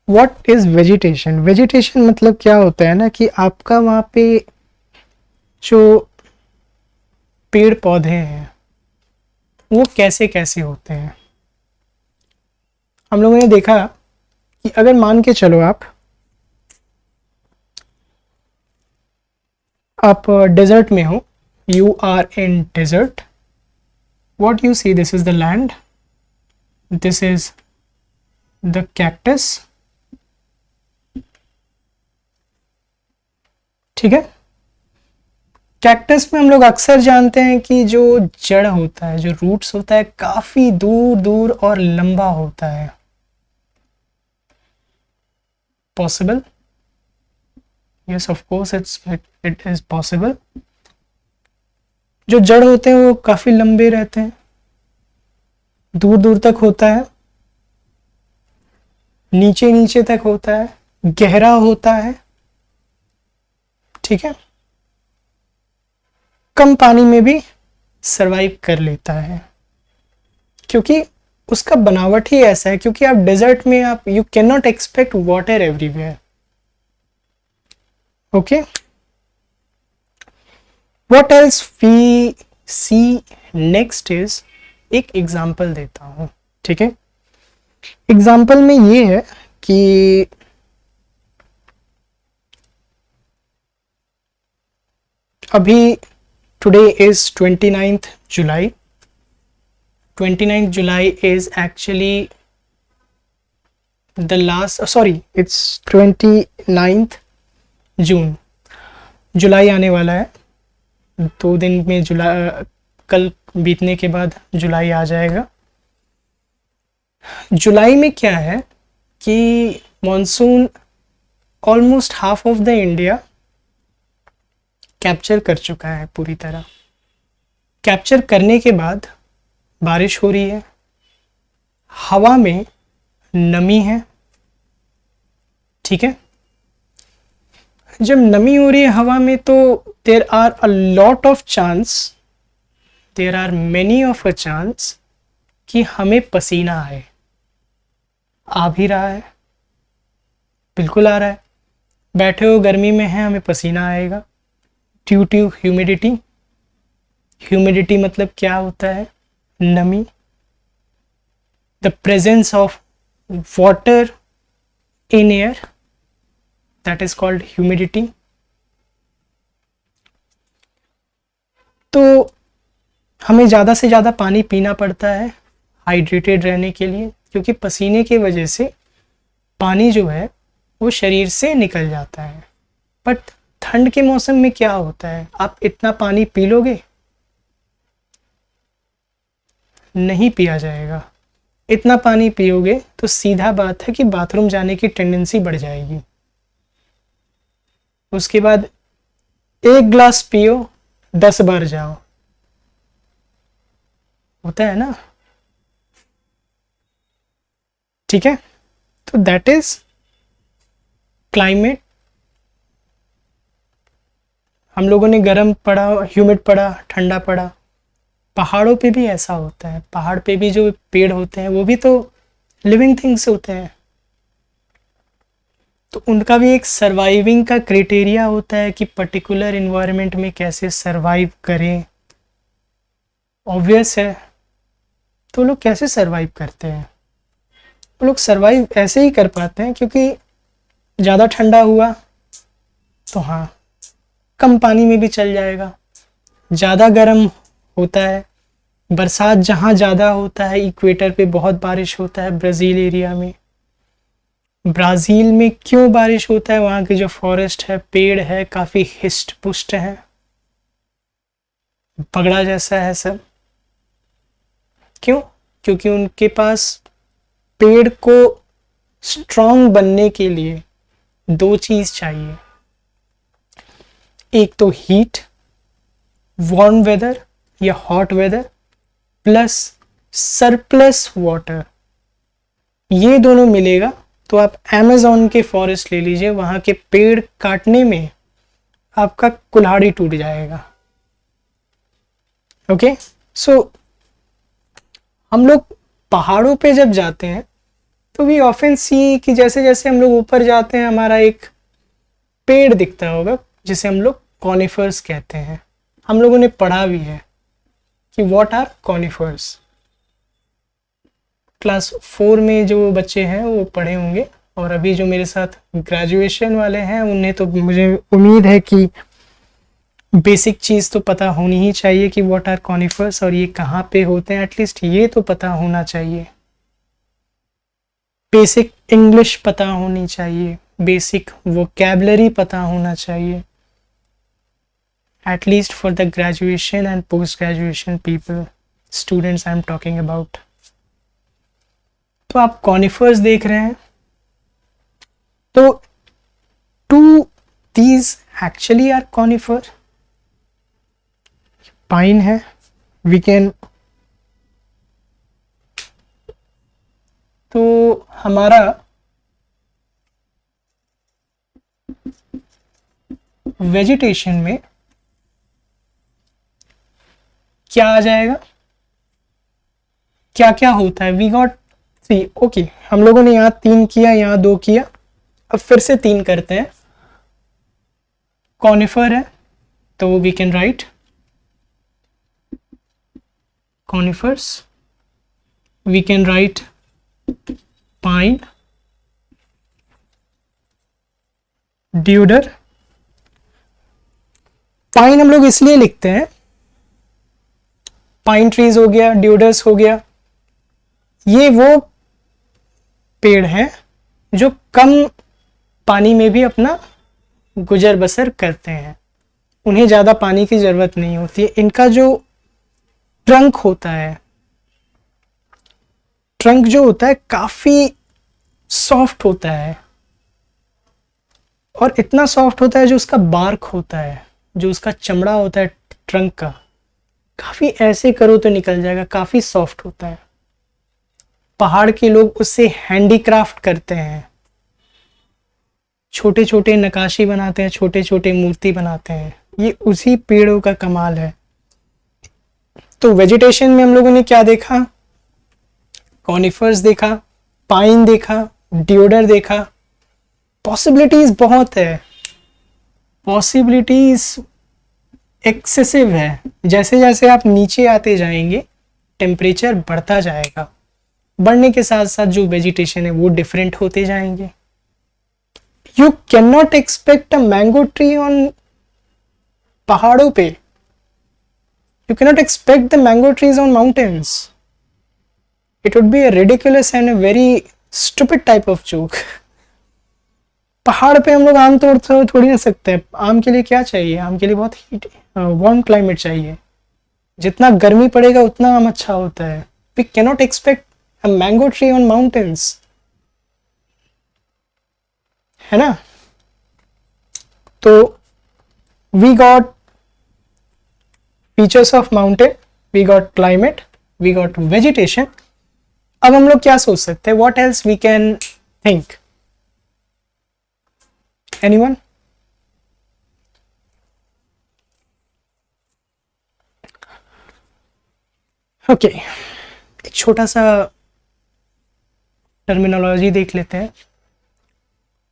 what is vegetation, vegetation मतलब क्या होता है ना कि आपका वहां पे जो पेड़ पौधे हैं वो कैसे कैसे होते हैं। हम लोगों ने देखा कि अगर मान के चलो आप डेजर्ट में हो, you are in desert, what you see, this is the land, this is the cactus, ठीक है। कैक्टस में हम लोग अक्सर जानते हैं कि जो जड़ होता है, जो रूट्स होता है, काफी दूर दूर और लंबा होता है, possible, yes of course it is possible, जो जड़ होते हैं वो काफी लंबे रहते हैं, दूर दूर तक होता है, नीचे नीचे तक होता है, गहरा होता है, ठीक है, कम पानी में भी सरवाइव कर लेता है, क्योंकि उसका बनावट ही ऐसा है, क्योंकि आप डेजर्ट में आप you can not expect water everywhere, okay. What else we see next is, एक एग्जाम्पल देता हूं, ठीक है। एग्जाम्पल में ये है कि अभी today is 29th July, 29th July is actually the last, sorry it's 29th जून, जुलाई आने वाला है, 2 दिन में जुलाई, कल बीतने के बाद जुलाई आ जाएगा। जुलाई में क्या है कि monsoon almost half of the India capture कर चुका है, पूरी तरह कैप्चर करने के बाद बारिश हो रही है, हवा में नमी है, ठीक है। जब नमी हो रही है हवा में तो there are a lot of chance, there are many of a chance कि हमें पसीना आए, आ भी रहा है, बिल्कुल आ रहा है, बैठे हो गर्मी में है, हमें पसीना आएगा, ड्यू टू ह्यूमिडिटी, ह्यूमिडिटी मतलब क्या होता है, नमी, the presence of water in air, that is called humidity. तो हमें ज़्यादा से ज़्यादा पानी पीना पड़ता है हाइड्रेटेड रहने के लिए, क्योंकि पसीने की वजह से पानी जो है वो शरीर से निकल जाता है। बट ठंड के मौसम में क्या होता है, आप इतना पानी पी लोगे, नहीं पिया जाएगा, इतना पानी पियोगे तो सीधा बात है कि बाथरूम जाने की टेंडेंसी बढ़ जाएगी, उसके बाद 1 ग्लास पियो 10 बार जाओ, होता है ना, ठीक है, तो दैट इज क्लाइमेट। हम लोगों ने गर्म पड़ा, ह्यूमिड पड़ा, ठंडा पड़ा, पहाड़ों पे भी ऐसा होता है। पहाड़ पे भी जो पेड़ होते हैं वो भी तो लिविंग थिंग्स होते हैं, तो उनका भी एक सर्वाइविंग का क्राइटेरिया होता है कि पर्टिकुलर इन्वायरमेंट में कैसे सर्वाइव करें। ऑब्वियस है, तो लोग कैसे सर्वाइव करते हैं? वो लोग सर्वाइव ऐसे ही कर पाते हैं क्योंकि ज़्यादा ठंडा हुआ तो हाँ कम पानी में भी चल जाएगा, ज़्यादा गर्म होता है, बरसात जहाँ ज़्यादा होता है, इक्वेटर पे बहुत बारिश होता है ब्राज़ील एरिया में। ब्राज़ील में क्यों बारिश होता है? वहाँ की जो फॉरेस्ट है, पेड़ है, काफ़ी हिस्ट पुष्ट है, पगड़ा जैसा है सब। क्यों? क्योंकि उनके पास पेड़ को स्ट्रॉन्ग बनने के लिए दो चीज़ चाहिए, एक तो हीट, वार्म वेदर या hot weather, plus surplus water. ये दोनों मिलेगा तो आप अमेज़न के फॉरेस्ट ले लीजिए, वहाँ के पेड़ काटने में आपका कुल्हाड़ी टूट जाएगा। ओके, सो हम लोग पहाड़ों पे जब जाते हैं तो वी ऑफन सी कि जैसे जैसे हम लोग ऊपर जाते हैं हमारा एक पेड़ दिखता होगा जिसे हम लोग कॉनिफर्स कहते हैं। हम लोगों ने पढ़ा भी है कि व्हाट आर कॉनिफर्स। क्लास 4 में जो बच्चे हैं वो पढ़े होंगे, और अभी जो मेरे साथ ग्रेजुएशन वाले हैं उन्हें तो मुझे उम्मीद है कि बेसिक चीज़ तो पता होनी ही चाहिए कि व्हाट आर कॉनिफर्स और ये कहाँ पे होते हैं। एटलीस्ट ये तो पता होना चाहिए, बेसिक इंग्लिश पता होनी चाहिए, बेसिक वोकैबलरी पता होना चाहिए, at least for the graduation and post graduation people, students I am talking about. तो आप कॉनिफर्स देख रहे हैं, तो two these actually are conifer. Pine है, वी कैन, तो हमारा वेजिटेशन में क्या आ जाएगा, क्या क्या होता है? We got 3। ओके, हम लोगों ने यहाँ 3 किया, यहाँ 2 किया, अब फिर से 3 करते हैं। कॉनिफर है तो we can write conifers, we can write pine, deodar. Pine हम लोग इसलिए लिखते हैं, पाइन ट्रीज हो गया, ड्यूडर्स हो गया, ये वो पेड़ हैं जो कम पानी में भी अपना गुजर बसर करते हैं, उन्हें ज़्यादा पानी की ज़रूरत नहीं होती है। इनका जो ट्रंक होता है, ट्रंक जो होता है काफ़ी सॉफ्ट होता है, और इतना सॉफ्ट होता है जो उसका बार्क होता है, जो उसका चमड़ा होता है ट्रंक का, काफ़ी ऐसे करो तो निकल जाएगा, काफ़ी सॉफ्ट होता है। पहाड़ के लोग उससे हैंडीक्राफ्ट करते हैं, छोटे छोटे नकाशी बनाते हैं, छोटे छोटे मूर्ति बनाते हैं, ये उसी पेड़ों का कमाल है। तो वेजिटेशन में हम लोगों ने क्या देखा? कॉनिफर्स देखा, पाइन देखा, ड्यूडर देखा। पॉसिबिलिटीज बहुत है, पॉसिबिलिटीज एक्सेसिव है। जैसे जैसे आप नीचे आते जाएंगे टेम्परेचर बढ़ता जाएगा, बढ़ने के साथ साथ जो वेजिटेशन है वो डिफरेंट होते जाएंगे। You can not expect a mango tree on पहाड़ों पे, you can not expect the mango trees on mountains. It would be a ridiculous and a very stupid type of joke. पहाड़ पे हम लोग आम तोड़ थोड़ी ना सकते हैं। आम के लिए क्या चाहिए? आम के लिए बहुत हीट, वार्म क्लाइमेट चाहिए। जितना गर्मी पड़ेगा उतना आम अच्छा होता है। We can not expect a mango tree on mountains, है ना? तो we got features of mountain, we got climate, we got vegetation, अब हम लोग क्या सोच सकते हैं, what else we can think, anyone? Okay, एक छोटा सा टर्मिनोलॉजी देख लेते हैं।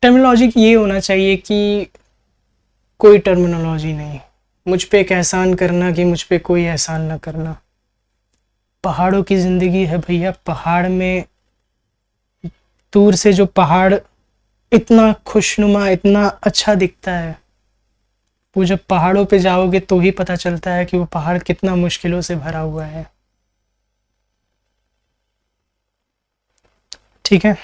टर्मिनोलॉजी ये होना चाहिए कि कोई टर्मिनोलॉजी नहीं, मुझ पे एक एहसान करना कि मुझ पे कोई एहसान ना करना। पहाड़ों की ज़िंदगी है भैया, पहाड़ में दूर से जो पहाड़ इतना खुशनुमा, इतना अच्छा दिखता है, वो जब पहाड़ों पे जाओगे तो ही पता चलता है कि वो पहाड़ कितना मुश्किलों से भरा हुआ है। ठीक है,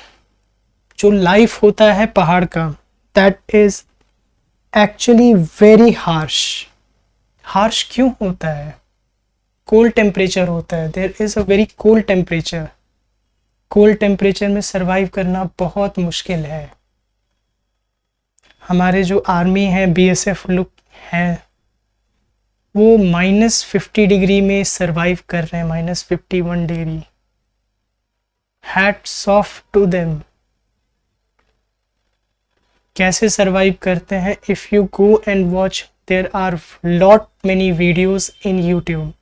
जो लाइफ होता है पहाड़ का, that is actually very harsh. Harsh क्यों होता है? कोल्ड टेम्परेचर होता है, there is a very cold temperature. Cold temperature में सरवाइव करना बहुत मुश्किल है। हमारे जो आर्मी है, बीएसएफ लोग हैं, वो -50 डिग्री में सरवाइव कर रहे हैं, -51 degree. Hats off to them. कैसे सरवाइव करते हैं? If you go and watch, there are lot many videos in YouTube.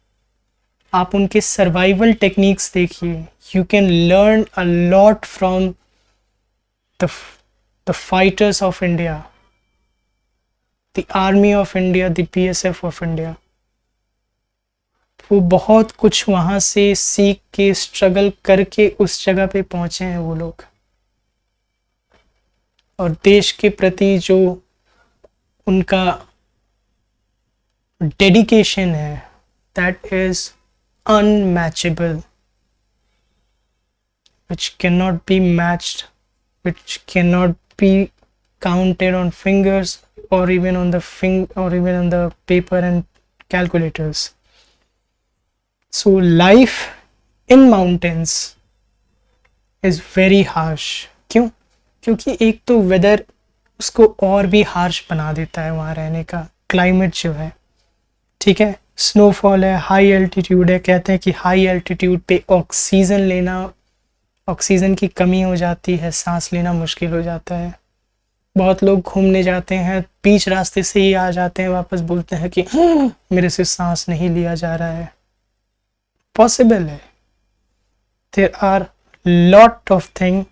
आप उनके सर्वाइवल टेक्निक्स देखिए, you can learn a lot from the fighters of India, the army of India, the BSF of India. वो बहुत कुछ वहाँ से सीख के, स्ट्रगल करके उस जगह पे पहुँचे हैं वो लोग। और देश के प्रति जो उनका डेडिकेशन है, that is unmatchable, which cannot be matched, which cannot be counted on fingers or even on the paper and calculators. So life in mountains is very harsh. क्यों? क्योंकि एक तो वेदर उसको और भी हार्श बना देता है, वहाँ रहने का क्लाइमेट जो है। ठीक है, स्नोफॉल है, हाई एल्टीट्यूड है, कहते हैं कि हाई एल्टीट्यूड पे ऑक्सीजन की कमी हो जाती है, सांस लेना मुश्किल हो जाता है। बहुत लोग घूमने जाते हैं, बीच रास्ते से ही आ जाते हैं, वापस बोलते हैं कि मेरे से सांस नहीं लिया जा रहा है। पॉसिबल है, there are lot of thing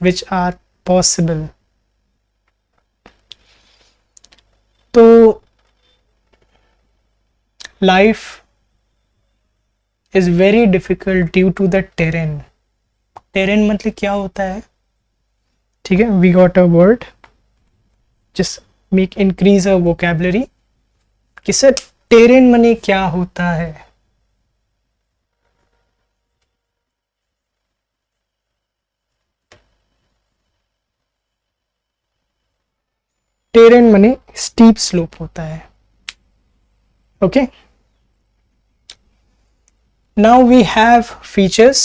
which are possible. तो life is very difficult due to the terrain. terrain मतलब क्या होता है? ठीक है, we got a word, just make increase a vocabulary कि सर terrain मने क्या होता है? terrain मने steep slope होता है। Okay, now we have features,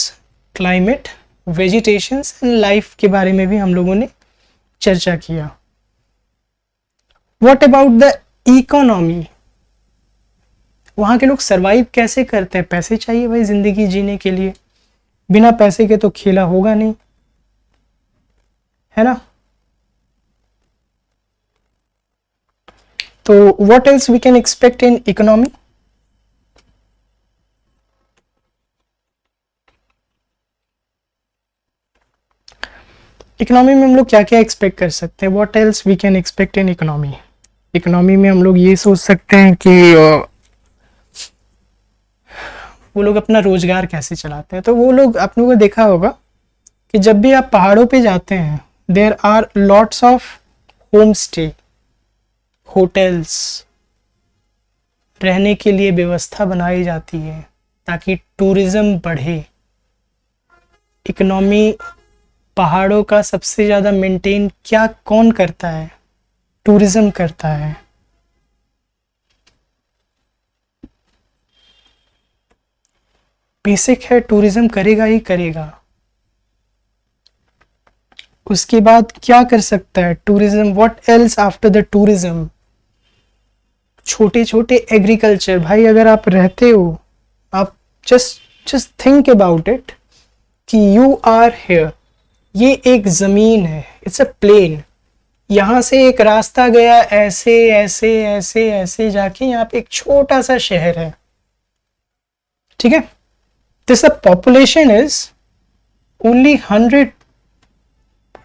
climate, vegetations and life के बारे में भी हम लोगों ने चर्चा किया। What about the economy? वहाँ के लोग सरवाइव कैसे करते हैं? पैसे चाहिए भाई जिंदगी जीने के लिए, बिना पैसे के तो खेला होगा नहीं, है ना? तो what else we can expect in economy? Economy में हम लोग क्या क्या एक्सपेक्ट कर सकते हैं? What else we can expect in economy? Economy में हम लोग ये सोच सकते हैं कि वो लोग अपना रोजगार कैसे चलाते हैं। तो वो लोग, आप लोगों को देखा होगा कि जब भी आप पहाड़ों पे जाते हैं, there are lots of home stay, hotels, रहने के लिए व्यवस्था बनाई जाती है ताकि टूरिज्म बढ़े। इकोनॉमी पहाड़ों का सबसे ज़्यादा मेंटेन क्या कौन करता है? टूरिज्म करता है। बेसिक है, टूरिज्म करेगा ही करेगा। उसके बाद क्या कर सकता है tourism? What else after the tourism? छोटे छोटे एग्रीकल्चर। भाई अगर आप रहते हो, आप जस्ट थिंक अबाउट इट, कि यू आर हेयर, ये एक ज़मीन है, इट्स अ प्लेन, यहाँ से एक रास्ता गया ऐसे ऐसे ऐसे ऐसे जाके यहाँ पे एक छोटा सा शहर है, ठीक है। This the population is only 100,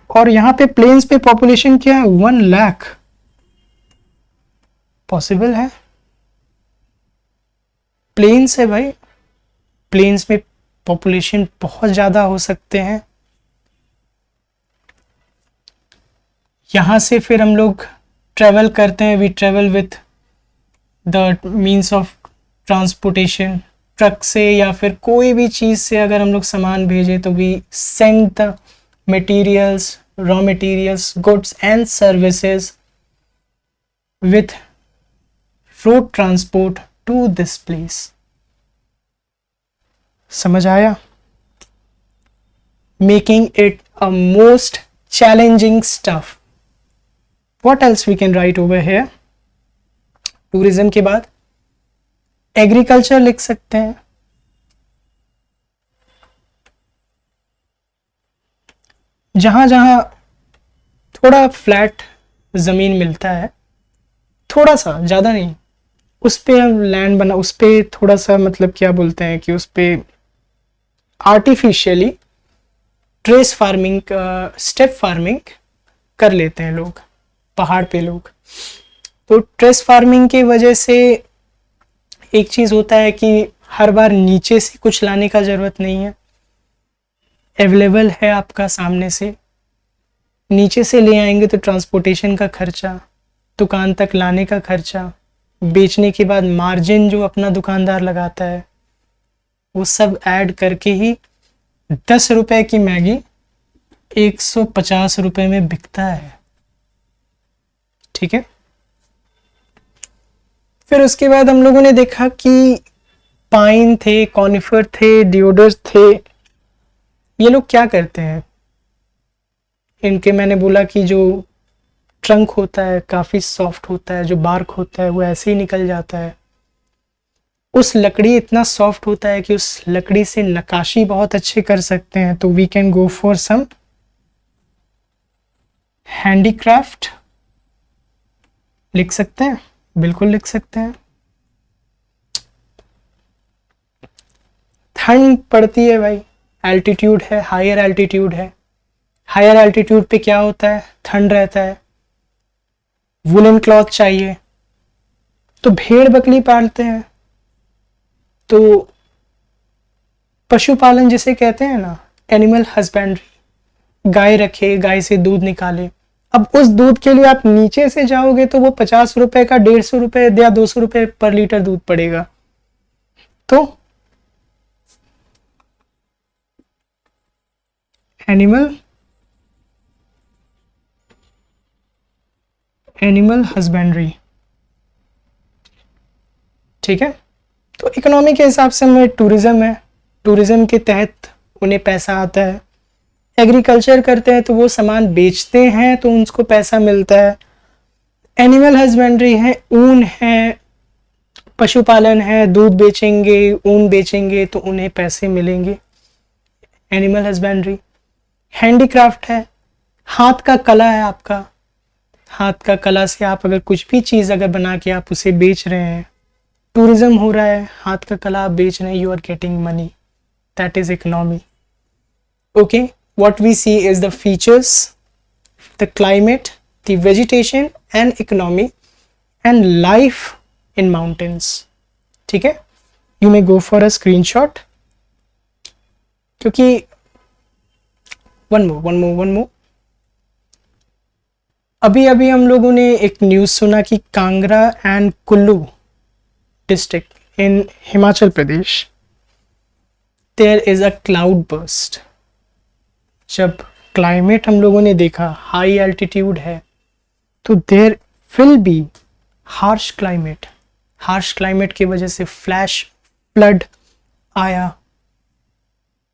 और यहाँ पे प्लेन्स पे पॉपुलेशन क्या है 1 लाख। पॉसिबल है? प्लेन्स है भाई, प्लेन्स में पॉपुलेशन बहुत ज़्यादा हो सकते हैं। यहाँ से फिर हम लोग ट्रेवल करते हैं, we travel with the means of transportation, truck से या फिर कोई भी चीज़ से अगर हम लोग सामान भेजें तो we send the materials, raw materials, goods and services with road transport to this place. समझ आया? Making it a most challenging stuff. What else we can write over here? Tourism के बाद एग्रीकल्चर लिख सकते हैं। जहां जहां थोड़ा फ्लैट जमीन मिलता है, थोड़ा सा, ज्यादा नहीं, उस पे हम लैंड बना, उस पे थोड़ा सा मतलब क्या बोलते हैं कि उस पे artificially trace farming, step farming कर लेते हैं लोग, पहाड़ पे लोग। तो ट्रेस फार्मिंग की वजह से एक चीज़ होता है कि हर बार नीचे से कुछ लाने का ज़रूरत नहीं है, अवेलेबल है आपका सामने से। नीचे से ले आएंगे तो ट्रांसपोर्टेशन का खर्चा, दुकान तक लाने का खर्चा, बेचने के बाद मार्जिन जो अपना दुकानदार लगाता है, वो सब ऐड करके ही 10 रुपए की मैगी 150 रुपए में बिकता है, ठीक है। फिर उसके बाद हम लोगों ने देखा कि पाइन थे, कॉनिफर थे, डिओडर्स थे। ये लोग क्या करते हैं, इनके मैंने बोला कि जो ट्रंक होता है काफ़ी सॉफ्ट होता है, जो बार्क होता है वो ऐसे ही निकल जाता है। उस लकड़ी इतना सॉफ्ट होता है कि उस लकड़ी से नक्काशी बहुत अच्छे कर सकते हैं। तो we can go for some handicraft, लिख सकते हैं, बिल्कुल लिख सकते हैं। ठंड पड़ती है भाई, एल्टीट्यूड है, हायर एल्टीट्यूड है। हायर एल्टीट्यूड पे क्या होता है, ठंड रहता है, वुलन क्लॉथ चाहिए। तो भेड़ बकरी पालते हैं, तो पशुपालन जिसे कहते हैं ना, एनिमल हस्बेंड्री, गाय रखे, गाय से दूध निकाले। अब उस दूध के लिए आप नीचे से जाओगे तो वो 50 रुपए का 150 रुपए या 200 रुपए पर लीटर दूध पड़ेगा। तो एनिमल हस्बेंड्री, ठीक है। तो इकोनॉमी के हिसाब से हमें टूरिज्म है, टूरिज्म के तहत उन्हें पैसा आता है। एग्रीकल्चर करते हैं तो वो सामान बेचते हैं तो उनको पैसा मिलता है। एनिमल हस्बेंड्री है, ऊन है, पशुपालन है, दूध बेचेंगे, ऊन बेचेंगे तो उन्हें पैसे मिलेंगे, एनिमल हस्बेंड्री। हैंडीक्राफ्ट है, हाथ का कला है आपका, हाथ का कला से आप अगर कुछ भी चीज़ अगर बना के आप उसे बेच रहे हैं, टूरिज्म हो रहा है, हाथ का कला आप बेच रहे हैं, you are getting money, that is economy. Okay, what we see is the features, the climate, the vegetation and economy and life in mountains, ठीक है। you may go for a screenshot, क्योंकि one more अभी हम लोगों ने एक news सुना कि Kangra and Kullu district in Himachal Pradesh, there is a cloud burst। जब क्लाइमेट हम लोगों ने देखा हाई एल्टीट्यूड है तो there will be harsh climate. Harsh climate की वजह से फ्लैश फ्लड आया।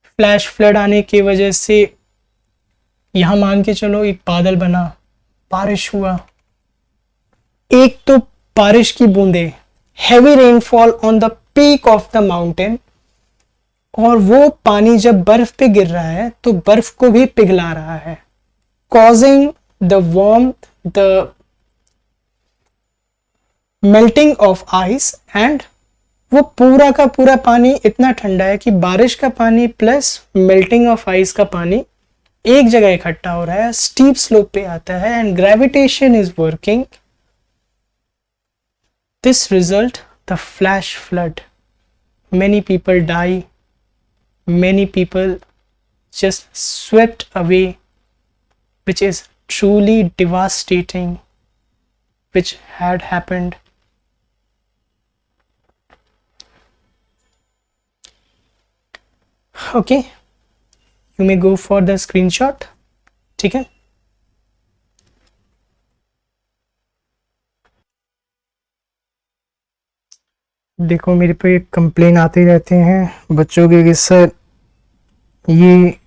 फ्लैश फ्लड आने की वजह से यहाँ मान के चलो एक बादल बना, बारिश हुआ। एक तो बारिश की बूंदे, heavy rainfall on the peak of the mountain, और वो पानी जब बर्फ पे गिर रहा है तो बर्फ को भी पिघला रहा है, causing the warmth, the melting of ice, and वो पूरा का पूरा पानी इतना ठंडा है कि बारिश का पानी प्लस मेल्टिंग ऑफ आइस का पानी एक जगह इकट्ठा हो रहा है, स्टीप स्लोप पे आता है, and gravitation is working. This result the flash flood. Many people die, many people just swept away, which is truly devastating, which had happened. Okay, you may go for the screenshot. ठीक है. देखो मेरे पे complain आते रहते हैं बच्चों के कि सर ये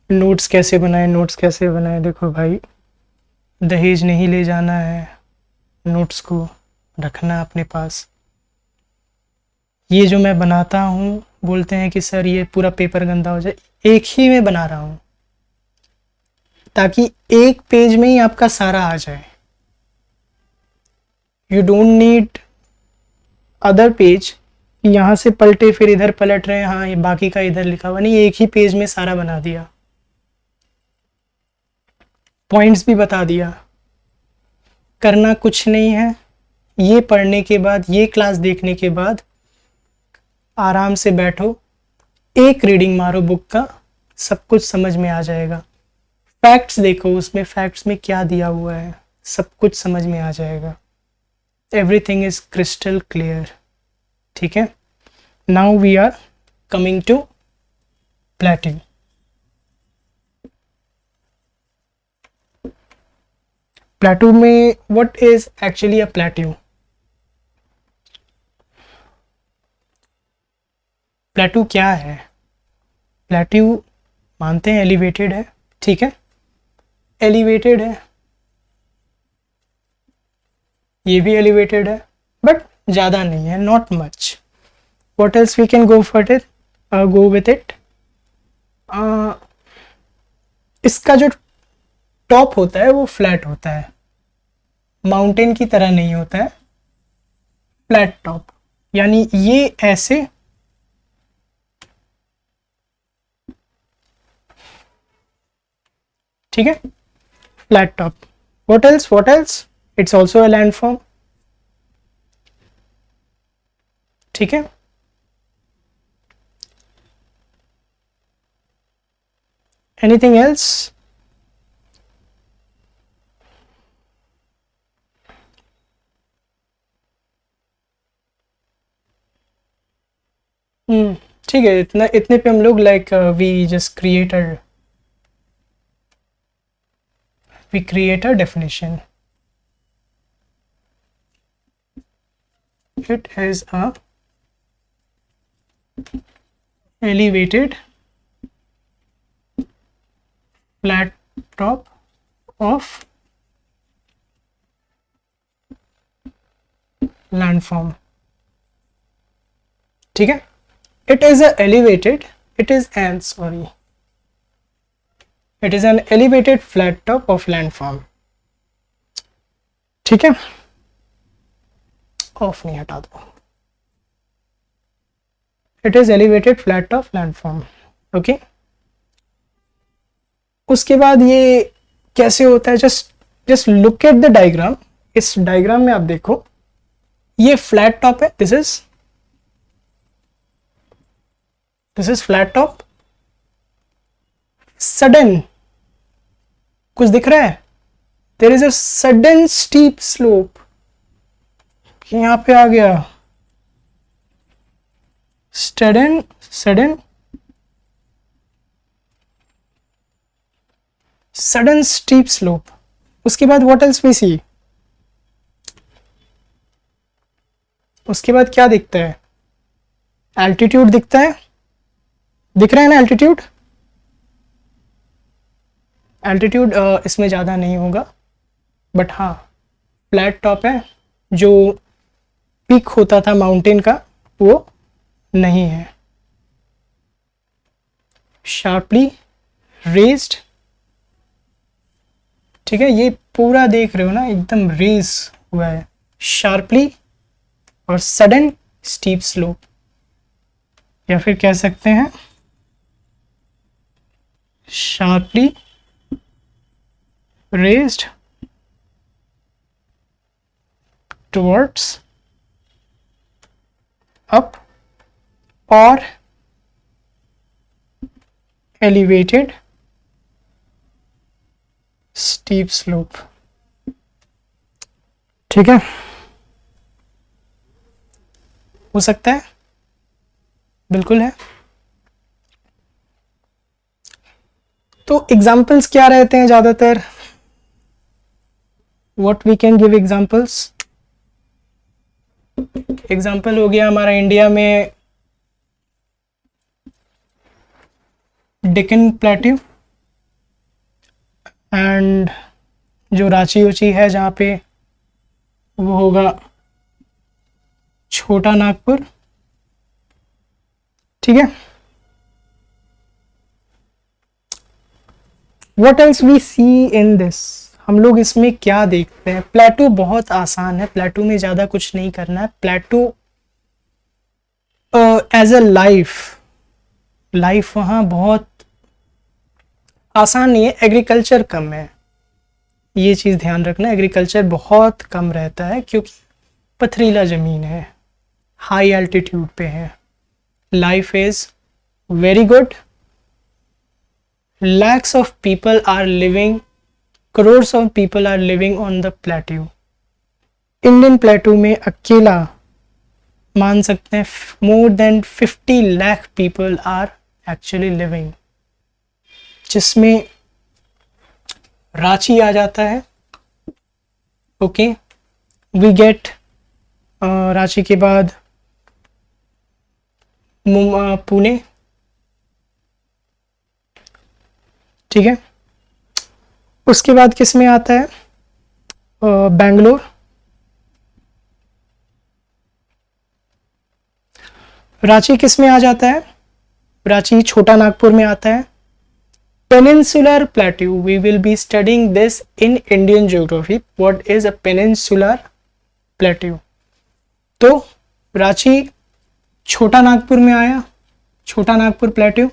नोट्स कैसे बनाए, नोट्स कैसे बनाए. देखो भाई, दहेज नहीं ले जाना है, नोट्स को रखना अपने पास. ये जो मैं बनाता हूँ, बोलते हैं कि सर ये पूरा पेपर गंदा हो जाए, एक ही में बना रहा हूँ ताकि एक पेज में ही आपका सारा आ जाए. You don't need other page, यहाँ से पलटे फिर इधर पलट रहे हैं, हाँ ये बाकी का इधर लिखा हुआ नहीं, एक ही पेज में सारा बना दिया, पॉइंट्स भी बता दिया. करना कुछ नहीं है. ये पढ़ने के बाद, ये क्लास देखने के बाद आराम से बैठो, एक रीडिंग मारो बुक का, सब कुछ समझ में आ जाएगा. फैक्ट्स देखो, उसमें फैक्ट्स में क्या दिया हुआ है, सब कुछ समझ में आ जाएगा. Everything is crystal clear. ठीक है. Now we are coming to plateau. Plateau में what is actually a plateau? Plateau क्या है? प्लेट्यू मानते हैं एलिवेटेड है, ठीक है, एलिवेटेड है, ये भी एलिवेटेड है, बट ज़्यादा नहीं है, not much. What else we can go for it, go with it. इसका जो टॉप होता है वो फ्लैट होता है, माउंटेन की तरह नहीं होता है, फ्लैट टॉप. यानी ये ऐसे, ठीक है, flat top. What else, what else, it's also a landform. ठीक है. Anything else? ठीक है. इतने पे हम लोग like we just create a definition. It is a elevated flat top of landform. ठीक है. It is a elevated, it is an elevated flat top of landform. ठीक है. ऑफ नहीं हटा दो. It is elevated flat top landform. ओके. उसके बाद ये कैसे होता है, just look at the diagram. इस डायग्राम में आप देखो, ये फ्लैट टॉप है, this is flat top. Sudden कुछ दिख रहा है, there is a sudden steep slope. यहां पे आ गया सडन स्टीप स्लोप. उसके बाद व्हाट एल्स वी सी, उसके बाद क्या दिखता है, एल्टीट्यूड दिखता है, दिख रहा है ना एल्टीट्यूड. एल्टीट्यूड इसमें ज़्यादा नहीं होगा, बट हाँ फ्लैट टॉप है. जो पीक होता था माउंटेन का वो नहीं है. शार्पली रेज्ड, ठीक है, ये पूरा देख रहे हो ना, एकदम रेज हुआ है, शार्पली और सडन स्टीप स्लोप, या फिर कह सकते हैं शार्पली रेज्ड टुवर्ड्स अप और एलिवेटेड स्टीप स्लोप, ठीक है, हो सकता है, बिल्कुल है। तो एग्जाम्पल्स क्या रहते हैं ज्यादातर, what we can give examples, example हो गया हमारा इंडिया में डेक्कन प्लेट्यू, एंड जो रांची उची है जहाँ पे वो होगा छोटा नागपुर, ठीक है। What else we see in this, हम लोग इसमें क्या देखते हैं। प्लेटो बहुत आसान है, प्लेटो में ज़्यादा कुछ नहीं करना है। प्लेटो एज अ लाइफ वहाँ बहुत आसान नहीं है, एग्रीकल्चर कम है, ये चीज़ ध्यान रखना, एग्रीकल्चर बहुत कम रहता है क्योंकि पथरीला ज़मीन है, हाई एल्टीट्यूड पे है। Life is very good, lakhs of people are living, crores of people are living on the plateau। Indian प्लेटू में अकेला मान सकते हैं more than 50 lakh people are actually living, जिसमें रांची आ जाता है। ओके, वी गेट रांची के बाद पुणे, ठीक है, उसके बाद किस में आता है, बेंगलोर, रांची किस में आ जाता है, रांची छोटा नागपुर में आता है। Peninsular plateau, we will be studying this in Indian geography, what is a peninsular plateau. तो रांची छोटा नागपुर में आया, छोटा नागपुर प्लेट्यू।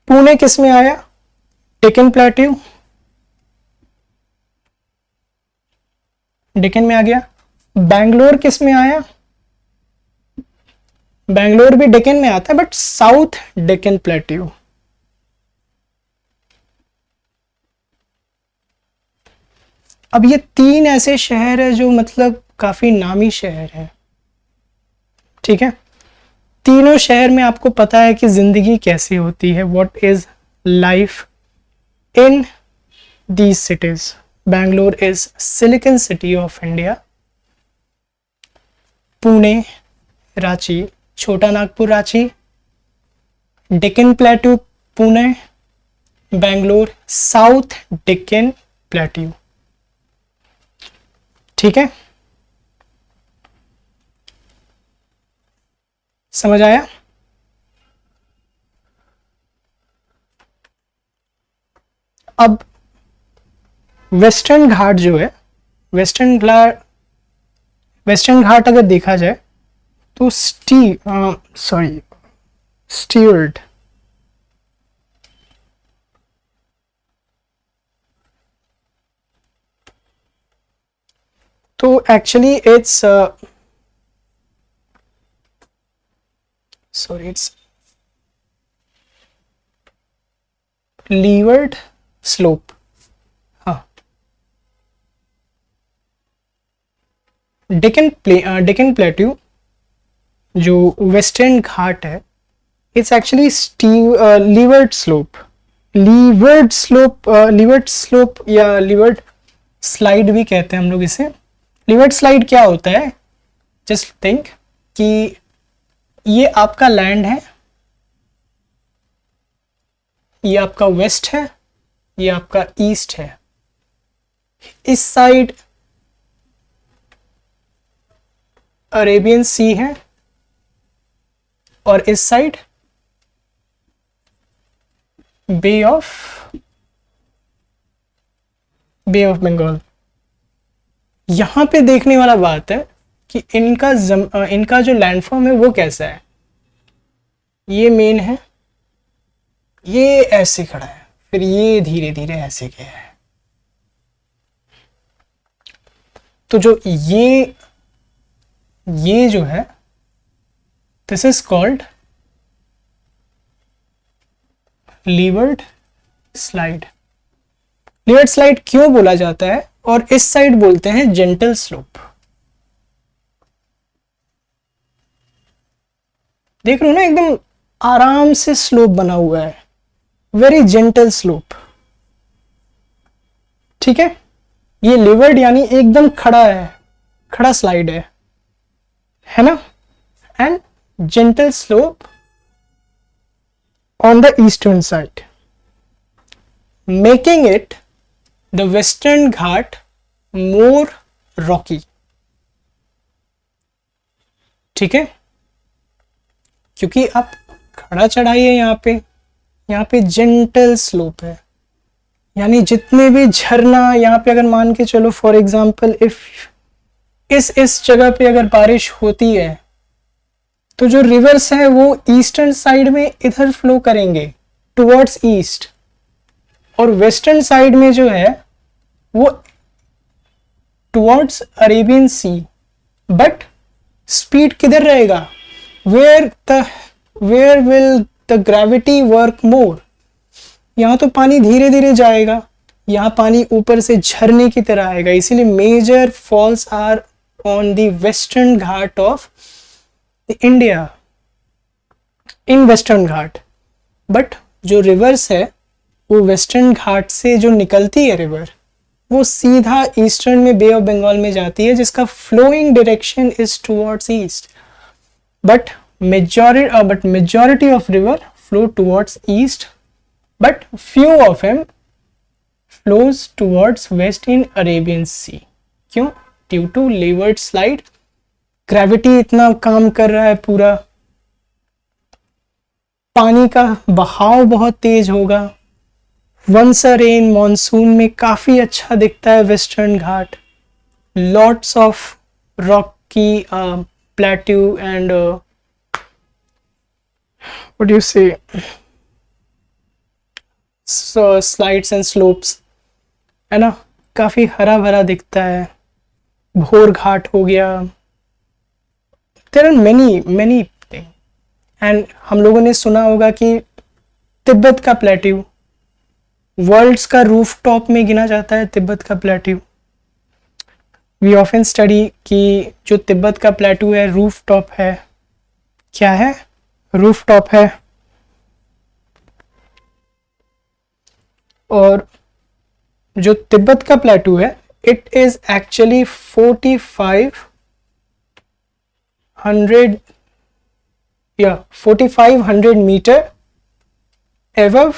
पुणे किस में आया, डेक्कन प्लेट्यू, डेक्कन में आ गया। बेंगलोर किस में आया, बेंगलोर भी डेक्कन में आता है बट साउथ डेक्कन प्लेट्यू। अब ये तीन ऐसे शहर है जो मतलब काफी नामी शहर है, ठीक है। तीनों शहर में आपको पता है कि जिंदगी कैसी होती है, what is life in these cities. Bangalore is silicon city of India, Pune, Ranchi, Chota Nagpur Ranchi, Deccan plateau Pune, Bangalore south Deccan plateau, ठीक है, समझ आया। अब वेस्टर्न घाट जो है, वेस्टर्न घाट अगर देखा जाए तो स्टीवर्ड, तो एक्चुअली इट्स लीवर्ड स्लोप, हाँ, डेक्कन प्लेट्यू जो वेस्टर्न घाट है, इट्स एक्चुअली लीवर्ड स्लोप या लीवर्ड स्लाइड भी कहते हैं हम लोग इसे। लीवर्ड स्लाइड क्या होता है, जस्ट थिंक कि ये आपका लैंड है, ये आपका वेस्ट है, ये आपका ईस्ट है, इस साइड अरेबियन सी है और इस साइड बे ऑफ बंगाल। यहाँ पे देखने वाला बात है कि इनका जो लैंडफॉर्म है वो कैसा है। ये मेन है, ये ऐसे खड़ा है, फिर ये धीरे धीरे ऐसे गया है। तो जो ये जो है, this is called leeward slide. Leeward slide क्यों बोला जाता है, और इस साइड बोलते हैं जेंटल स्लोप। देख रहे हो ना, एकदम आराम से स्लोप बना हुआ है, वेरी जेंटल स्लोप। ठीक है, ये लीवर्ड यानी एकदम खड़ा है, खड़ा स्लाइड है ना। And gentle slope on the eastern side, making it the Western Ghat more rocky। ठीक है, क्योंकि अब खड़ा चढ़ाई है, यहाँ पे जेंटल स्लोप है, यानी जितने भी झरना यहाँ पे, अगर मान के चलो फॉर एग्जांपल इफ इस जगह पे अगर बारिश होती है तो जो रिवर्स है वो ईस्टर्न साइड में इधर फ्लो करेंगे टुवर्ड्स ईस्ट, और वेस्टर्न साइड में जो है वो towards Arabian Sea. But speed किधर रहेगा, where will the gravity work more. यहाँ तो पानी धीरे धीरे जाएगा, यहाँ पानी ऊपर से झरने की तरह आएगा, इसीलिए major falls are on the Western Ghat of India, in Western Ghat. But जो रिवर्स है वो वेस्टर्न घाट से जो निकलती है रिवर, वो सीधा ईस्टर्न में बे ऑफ बंगाल में जाती है, जिसका flowing direction is towards east. But majority of river flow towards east, but few of him flows towards west in Arabian sea. क्यों? Due to leeward slide, gravity इतना काम कर रहा है, पूरा पानी का बहाव बहुत तेज होगा। वंस अ रेन, मॉनसून में काफी अच्छा दिखता है western Ghat, lots of Rocky plateau and what do you से स्लाइड्स एंड स्लोप्स, है ना, काफी हरा भरा दिखता है। भोर घाट हो गया, there are many thing. And हम लोगों ने सुना होगा कि तिब्बत का प्लेट्यू वर्ल्ड्स का रूफ टॉप में गिना जाता है, तिब्बत का प्लेट्यू। वी ऑफन स्टडी कि जो तिब्बत का प्लेट्यू है रूफ टॉप है। क्या है? रूफ टॉप है। और जो तिब्बत का प्लेट्यू है, it is actually 4500 meter above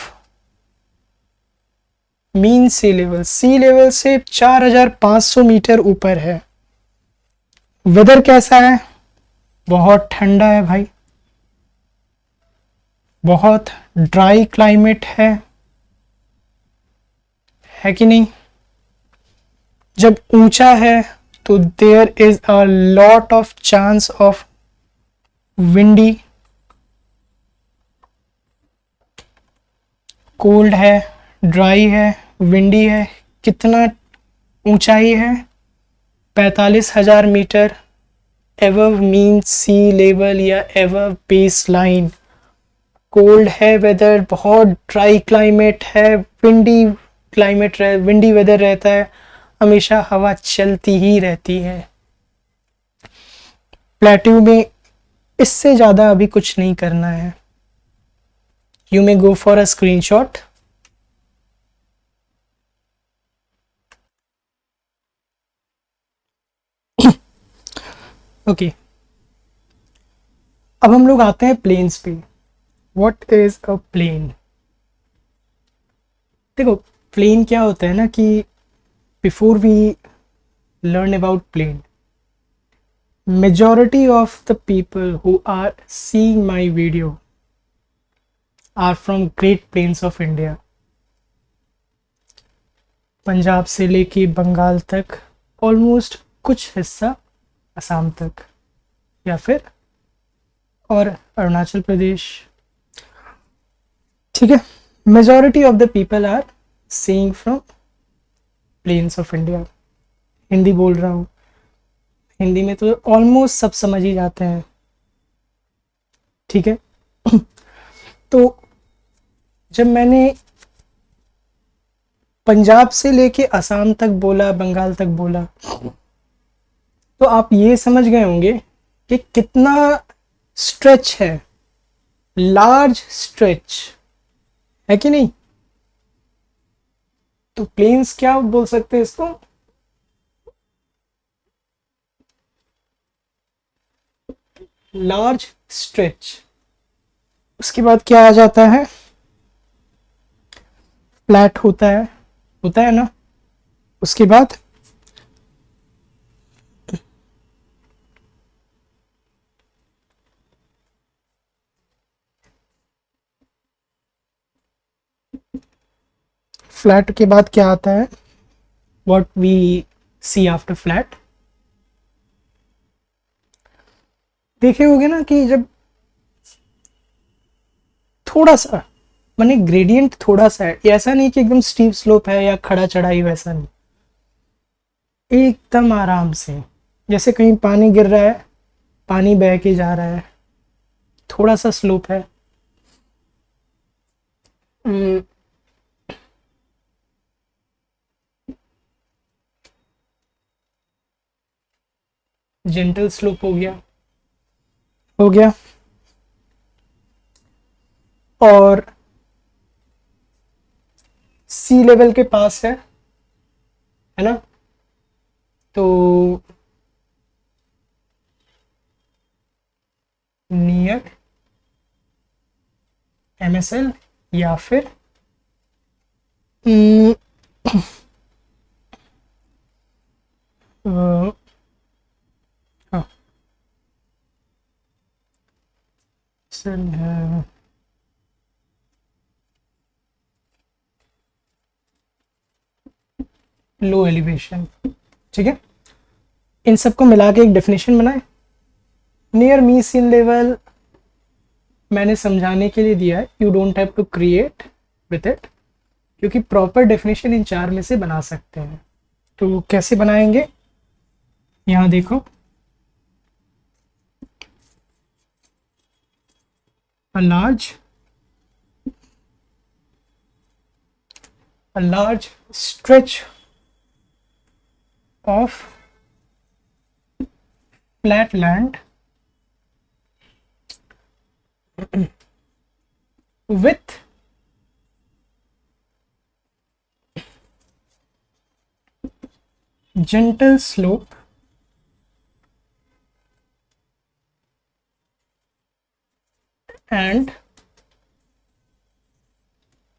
mean sea level. Sea level से 4500 मीटर ऊपर है। वेदर कैसा है? बहुत ठंडा है भाई, बहुत ड्राई क्लाइमेट है कि नहीं? जब ऊंचा है तो there is a lot of chance of windy. Cold है, ड्राई है, विंडी है। कितना ऊंचाई है? 45,000 meter above mean sea level या एबव बेस लाइन। कोल्ड है वेदर, बहुत ड्राई क्लाइमेट है, विंडी क्लाइमेट विंडी वेदर रहता है, हमेशा हवा चलती ही रहती है। प्लेट्यू में इससे ज़्यादा अभी कुछ नहीं करना है। You may go for a screenshot. Okay, अब हम लोग आते हैं प्लेन्स पे। What is a plain? देखो, प्लेन क्या होता है ना कि before we learn about plain, majority of the people who are seeing my video are from great plains of India. Punjab से लेके बंगाल तक, ऑलमोस्ट कुछ हिस्सा असम तक, या फिर और अरुणाचल प्रदेश। ठीक है, majority of the people are seeing from plains of India. Hindi बोल रहा हूँ, हिंदी में तो ऑलमोस्ट सब समझ ही जाते हैं। ठीक है तो जब मैंने पंजाब से लेके असम तक बोला, बंगाल तक बोला, तो आप ये समझ गए होंगे कि कितना स्ट्रेच है, लार्ज स्ट्रेच है कि नहीं। तो प्लेन्स क्या बोल सकते हैं इसको, लार्ज स्ट्रेच। उसके बाद क्या आ जाता है, फ्लैट होता है ना। उसके बाद फ्लैट के बाद क्या आता है, what we see after flat. देखे होगे ना कि जब थोड़ा सा माने ग्रेडियंट थोड़ा सा है, ऐसा नहीं कि एकदम स्टीप स्लोप है या खड़ा चढ़ाई, वैसा नहीं, एकदम आराम से, जैसे कहीं पानी गिर रहा है, पानी बह के जा रहा है, थोड़ा सा स्लोप है। जेंटल स्लोप हो गया। और सी लेवल के पास है ना, तो नियर MSL या फिर हाँ सर है, लो एलिवेशन। ठीक है, इन सबको मिला के एक डेफिनेशन बनाए। नियर मी सी लेवल मैंने समझाने के लिए दिया है, you don't have to create with it, क्योंकि प्रॉपर डेफिनेशन इन चार में से बना सकते हैं। तो कैसे बनाएंगे, यहाँ देखो, a large stretch of flat land with gentle slope and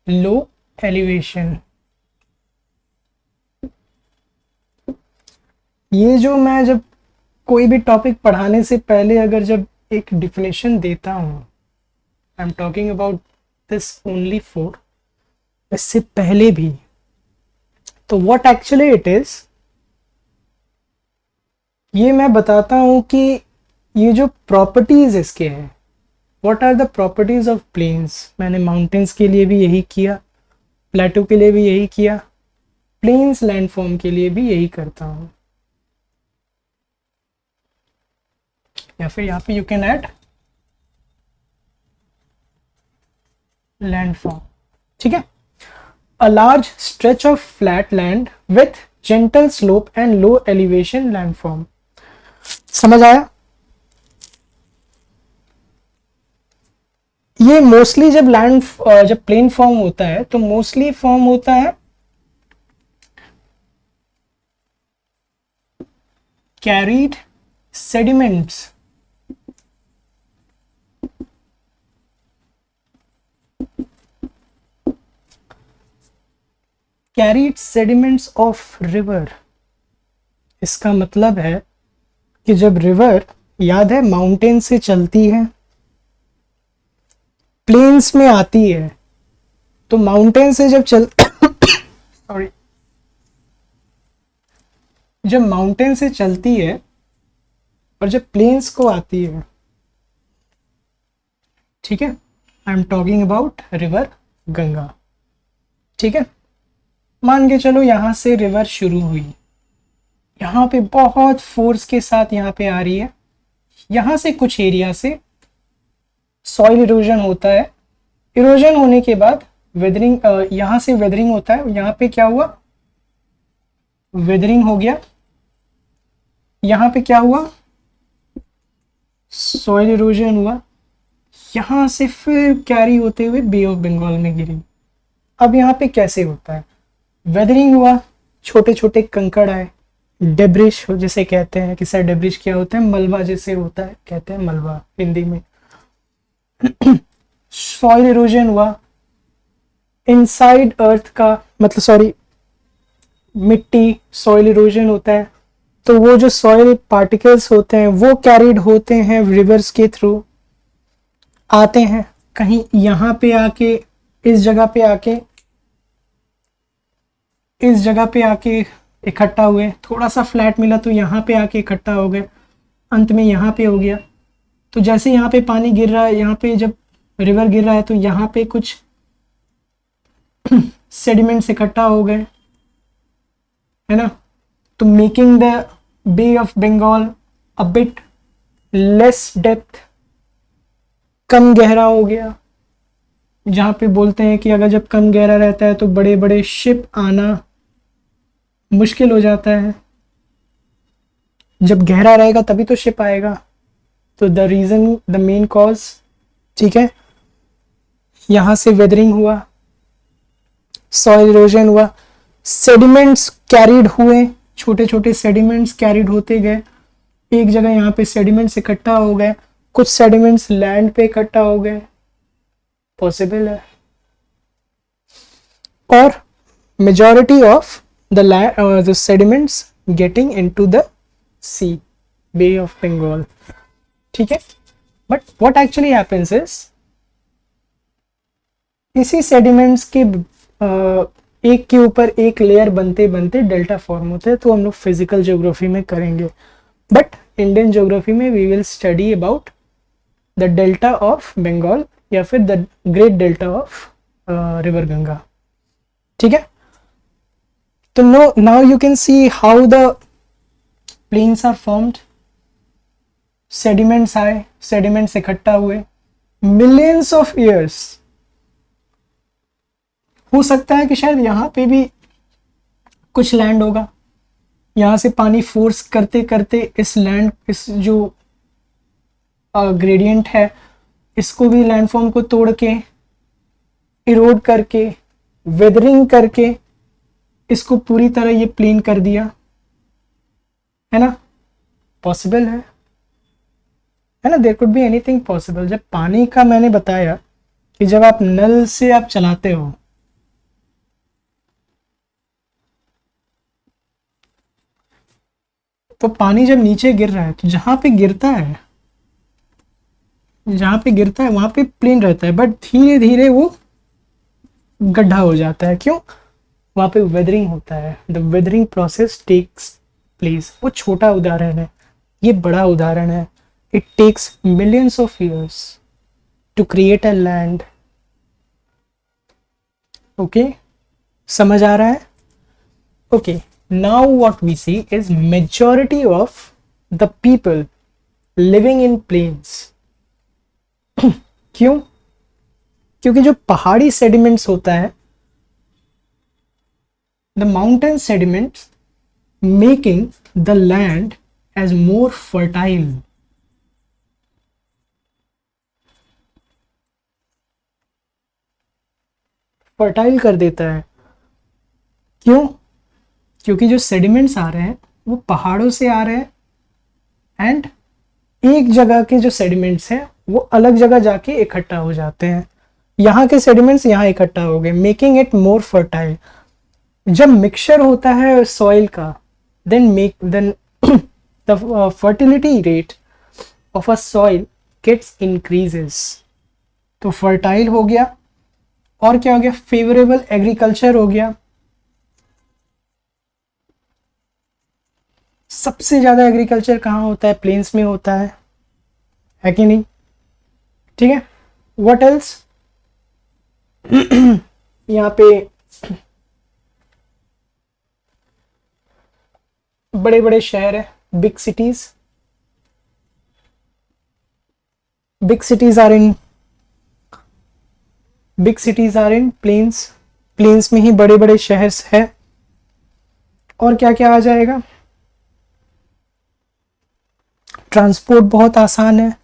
low elevation। ये जो मैं जब कोई भी टॉपिक पढ़ाने से पहले अगर जब एक डिफिनेशन देता हूँ, आई am talking about this only for, इससे पहले भी, तो व्हाट एक्चुअली इट इज, ये मैं बताता हूँ कि ये जो प्रॉपर्टीज इसके हैं, what are the properties of plains. मैंने माउंटेन्स के लिए भी यही किया, प्लेटो के लिए भी यही किया, प्लेन्स लैंडफॉर्म के लिए भी यही करता हूँ। या फिर यहाँ पे यू कैन ऐड लैंडफॉर्म। ठीक है, a large stretch of flat land with gentle slope and low elevation landform. समझ आया। ये मोस्टली जब प्लेन फॉर्म होता है तो मोस्टली फॉर्म होता है carried sediments, carried sediments of river. इसका मतलब है कि जब रिवर, याद है, माउंटेन से चलती है, प्लेन्स में आती है, तो माउंटेन से जब सॉरी, जब माउंटेन से चलती है और जब प्लेन्स को आती है, ठीक है, आई am talking about river Ganga, ठीक है। मान के चलो यहां से रिवर शुरू हुई, यहाँ पे बहुत फोर्स के साथ यहाँ पे आ रही है, यहाँ से कुछ एरिया से सॉइल इरोजन होता है, इरोजन होने के बाद वेदरिंग, यहाँ से वेदरिंग होता है, यहाँ पे क्या हुआ, वेदरिंग हो गया, यहाँ पे क्या हुआ, सॉइल इरोजन हुआ, यहाँ से फिर कैरी होते हुए बे ऑफ बंगाल में गिरी। अब यहाँ पे कैसे होता है, वेदरिंग हुआ, छोटे छोटे कंकड़ आए, डेब्रिश जिसे कहते हैं, कि सर डेब्रिश क्या होता है, मलबा जैसे होता है, कहते हैं मलबा हिंदी में। सॉइल इरोजन हुआ, इनसाइड अर्थ का मतलब सॉरी मिट्टी, सॉइल इरोजन होता है, तो वो जो सॉइल पार्टिकल्स होते हैं वो कैरिड होते हैं रिवर्स के थ्रू, आते हैं कहीं यहाँ पे आके, इस जगह पे आके, इस जगह पे आके इकट्ठा हुए, थोड़ा सा फ्लैट मिला तो यहाँ पे आके इकट्ठा हो गए, अंत में यहाँ पे हो गया। तो जैसे यहाँ पे पानी गिर रहा है, यहाँ पे जब रिवर गिर रहा है तो यहाँ पे कुछ सेडिमेंट्स इकट्ठा हो गए, है ना, तो making the bay of Bengal a bit less depth, कम गहरा हो गया, जहाँ पे बोलते हैं कि अगर जब कम गहरा रहता है तो बड़े बड़े शिप आना मुश्किल हो जाता है, जब गहरा रहेगा तभी तो शिप आएगा। तो the reason, the main cause, ठीक है, यहां से वेदरिंग हुआ, सॉइल इरोजन हुआ, सेडिमेंट्स कैरिड हुए, छोटे छोटे सेडिमेंट्स कैरिड होते गए, एक जगह यहाँ पे सेडिमेंट्स इकट्ठा हो गए, कुछ सेडिमेंट्स लैंड पे इकट्ठा हो गए, पॉसिबल है। और majority of the sediments getting into the sea, Bay of Bengal, ठीक है। But what actually happens is, इसी सेडिमेंट्स के एक के ऊपर एक लेयर बनते बनते डेल्टा फॉर्म होते हैं, तो हम लोग फिजिकल ज्योग्राफी में करेंगे, बट इंडियन ज्योग्राफी में we will study about the delta of Bengal या फिर the great delta of river Ganga, ठीक है। तो now you can see how the plains are formed, sediments आए, sediments इकट्ठा हुए, millions of years, हो सकता है कि शायद यहाँ पे भी कुछ लैंड होगा, यहाँ से पानी फोर्स करते करते इस लैंड, इस जो ग्रेडियंट है, इसको भी लैंडफॉर्म को तोड़ के, इरोड करके, वेदरिंग करके इसको पूरी तरह ये प्लेन कर दिया, है ना, पॉसिबल है ना, there could be anything possible. जब पानी का मैंने बताया कि जब आप नल से आप चलाते हो, तो पानी जब नीचे गिर रहा है तो जहां पे गिरता है, जहां पे गिरता है वहां पे प्लेन रहता है, बट धीरे धीरे वो गड्ढा हो जाता है, क्यों, वहां पे वेदरिंग होता है, the weathering process takes place. वो छोटा उदाहरण है, ये बड़ा उदाहरण है, it takes millions of years to create a land, okay, समझ आ रहा है, okay. Now what we see is majority of the people living in plains, क्यों, क्योंकि जो पहाड़ी सेडिमेंट्स होता है, the mountain sediments making the land as more fertile, fertile कर देता है, क्यों, क्योंकि जो सेडिमेंट्स आ रहे हैं वो पहाड़ों से आ रहे हैं, एंड एक जगह के जो सेडिमेंट्स हैं वो अलग जगह जाके इकट्ठा हो जाते हैं, यहाँ के सेडिमेंट्स यहाँ इकट्ठा हो गए, मेकिंग इट मोर फर्टाइल। जब मिक्सचर होता है सॉइल का, then the fertility rate of a soil gets increases, तो फर्टाइल हो गया, और क्या हो गया, फेवरेबल एग्रीकल्चर हो गया। सबसे ज्यादा एग्रीकल्चर कहाँ होता है, प्लेन्स में होता है कि नहीं, ठीक है। व्हाट एल्स, यहाँ पे बड़े बड़े शहर है, big cities, big cities are in big cities are in plains, plains में ही बड़े बड़े शहर है। और क्या क्या आ जाएगा, ट्रांसपोर्ट बहुत आसान है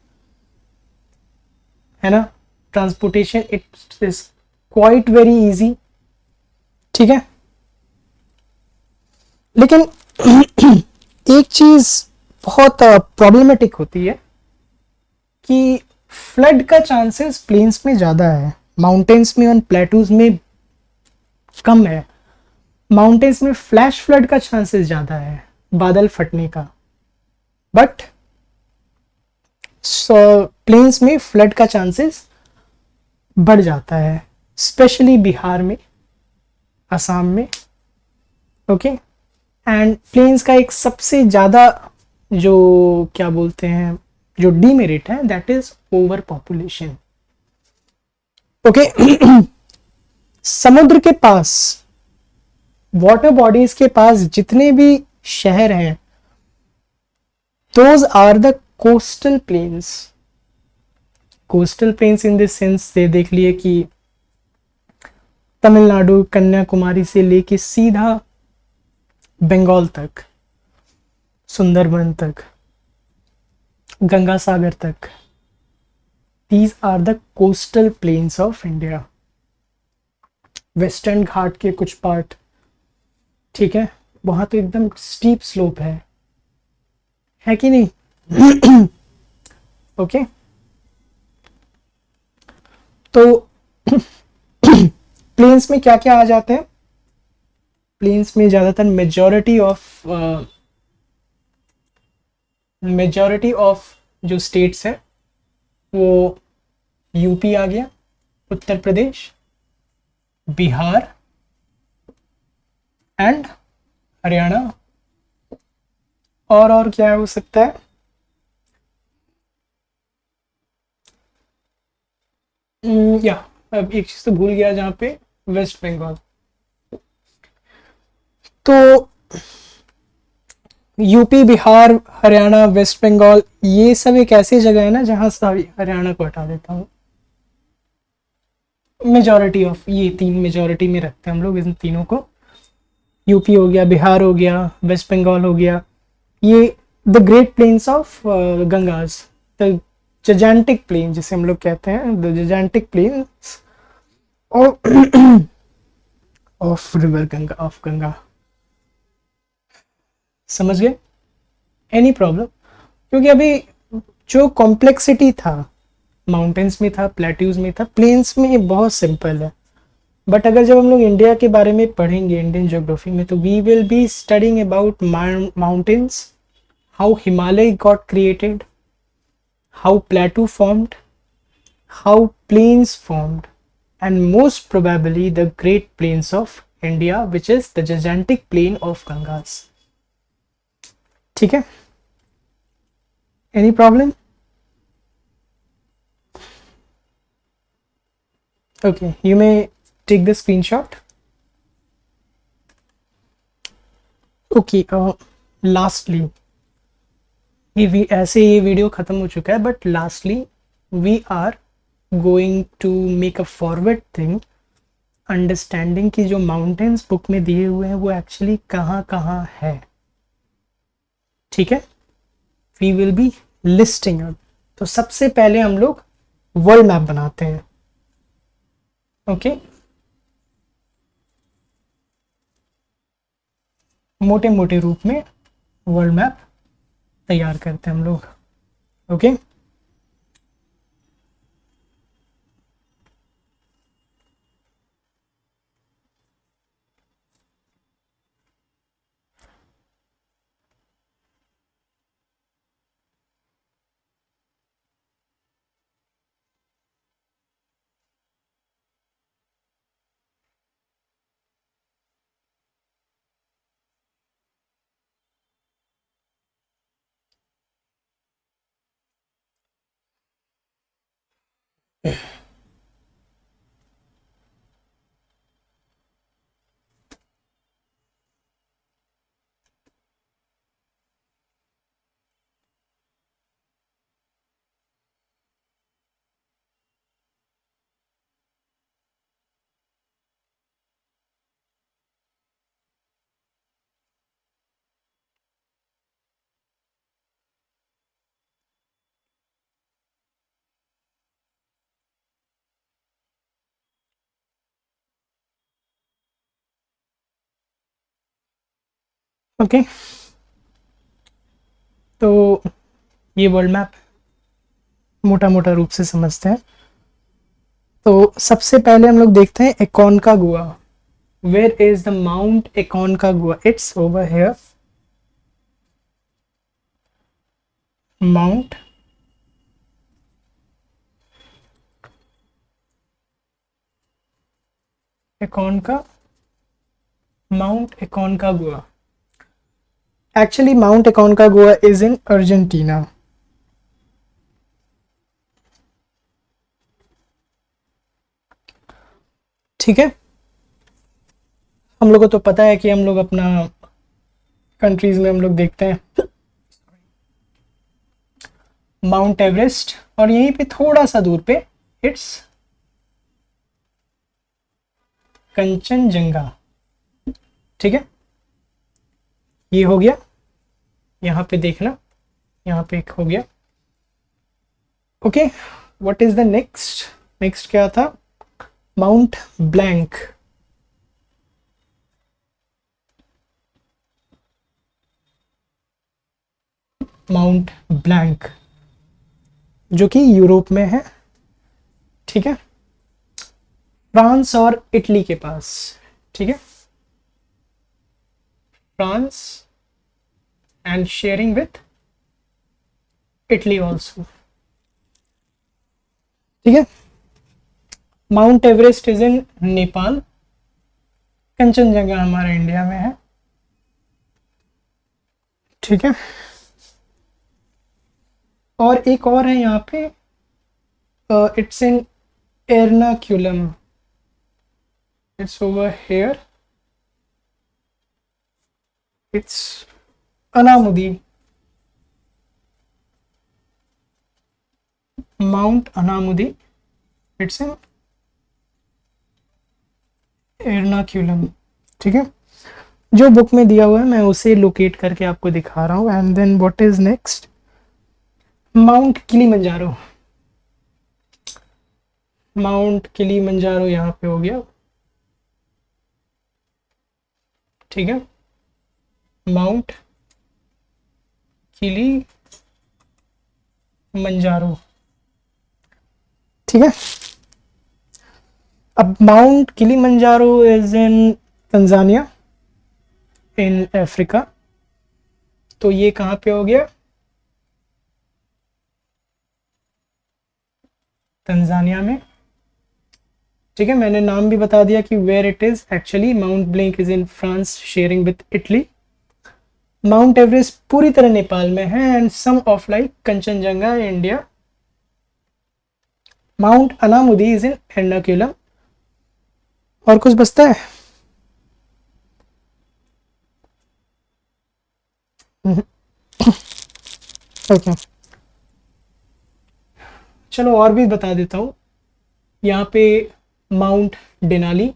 ना, transportation it is quite very easy, ठीक है। लेकिन एक चीज बहुत प्रॉब्लमेटिक होती है कि फ्लड का चांसेस प्लेन्स में ज्यादा है, माउंटेन्स में और प्लेटूज में कम है। माउंटेन्स में फ्लैश फ्लड का चांसेस ज्यादा है, बादल फटने का, बट प्लेन्स में फ्लड का चांसेस बढ़ जाता है, स्पेशली बिहार में, असम में, ओके। एंड प्लेन्स का एक सबसे ज्यादा जो क्या बोलते हैं, जो डीमेरिट है, that is over population, okay. समुद्र के पास, वाटर बॉडीज के पास जितने भी शहर हैं, those are the coastal plains. Coastal plains in this sense से देख लिए कि तमिलनाडु कन्याकुमारी से लेके सीधा बंगाल तक, सुंदरबन तक, गंगा सागर तक, these are the coastal plains of India. Western Ghat के कुछ पार्ट, ठीक है, वहां तो एकदम स्टीप स्लोप है कि नहीं, ओके। तो प्लेन्स में क्या क्या आ जाते हैं, प्लेन्स में ज्यादातर मेजॉरिटी ऑफ जो स्टेट्स है वो यूपी आ गया, उत्तर प्रदेश, बिहार एंड हरियाणा, और क्या हो सकता है, या अब एक चीज तो भूल गया जहां पे, वेस्ट बंगाल। तो यूपी, बिहार, हरियाणा, वेस्ट बंगाल, ये सब एक ऐसी जगह है ना जहां, सॉरी हरियाणा को हटा देता हूँ, मेजॉरिटी ऑफ ये तीन मेजॉरिटी में रखते हैं हम लोग इन तीनों को, यूपी हो गया, बिहार हो गया, वेस्ट बंगाल हो गया, ये the great plains of Gangas, the gigantic plain जिसे हम लोग कहते हैं, the gigantic plains of river Ganga, of Ganga, समझ गए, एनी प्रॉब्लम, क्योंकि अभी जो कॉम्प्लेक्सिटी था माउंटेन्स में था, प्लेट्यूज में था, प्लेन्स में ये बहुत सिंपल है। बट अगर जब हम लोग इंडिया के बारे में पढ़ेंगे इंडियन ज्योग्राफी में, तो we will be studying about mountains, how Himalaya got created, how plateau formed, how plains formed, and most probably the great plains of India, which is the gigantic plain of Gangas, ठीक है, any problem, okay, you may take the screenshot, okay। lastly ऐसे ये video खत्म हो चुका है, but lastly we are going to make a forward thing, understanding की जो माउंटेन्स बुक में दिए हुए हैं वो एक्चुअली कहाँ कहाँ है, ठीक है। We will be listing up. तो सबसे पहले हम लोग वर्ल्ड मैप बनाते हैं, ओके। मोटे मोटे रूप में वर्ल्ड मैप तैयार करते हैं हम लोग, ओके। ओके, तो ये वर्ल्ड मैप मोटा मोटा रूप से समझते हैं। तो सबसे पहले हम लोग देखते हैं Aconcagua. Where is the mount Aconcagua? It's over here. Mount Aconca, mount Aconcagua. Actually mount Aconcagua is in Argentina. ठीक है, हम लोग को तो पता है कि हम लोग अपना कंट्रीज में हम लोग देखते हैं माउंट एवरेस्ट, और यहीं पे थोड़ा सा दूर पे इट्स कंचनजंगा। ठीक है, ये हो गया। यहाँ पे देखना, यहाँ पे एक हो गया। Okay, what is the next? Next क्या था? Mount blank. माउंट ब्लैंक जो कि यूरोप में है। ठीक है, फ्रांस और इटली के पास। ठीक है, France and sharing with Italy also. ठीक है, Mount Everest is in Nepal. Kanchenjunga हमारे इंडिया में है। ठीक है, और एक और है यहाँ पे, it's in Ernakulam. It's over here. It's Anamudi. Mount Anamudi, it's in Ernakulam. ठीक है, जो बुक में दिया हुआ है मैं उसे लोकेट करके आपको दिखा रहा हूँ। And then what is next? Mount Kilimanjaro. Mount Kilimanjaro यहाँ पे हो गया। ठीक है, माउंट किलीमंजारो। ठीक है, अब mount Kilimanjaro is in Tanzania in Africa. तो ये कहाँ पे हो गया? तंजानिया में। ठीक है, मैंने नाम भी बता दिया कि where it is. Actually mount Blanc is in France sharing with Italy. Mount Everest पूरी तरह नेपाल में है and some of like Kanchenjunga India. Mount Anamudi is in Ernakulam. और कुछ बचता है? ओके, चलो और भी बता देता हूँ। यहाँ पे माउंट डेनाली।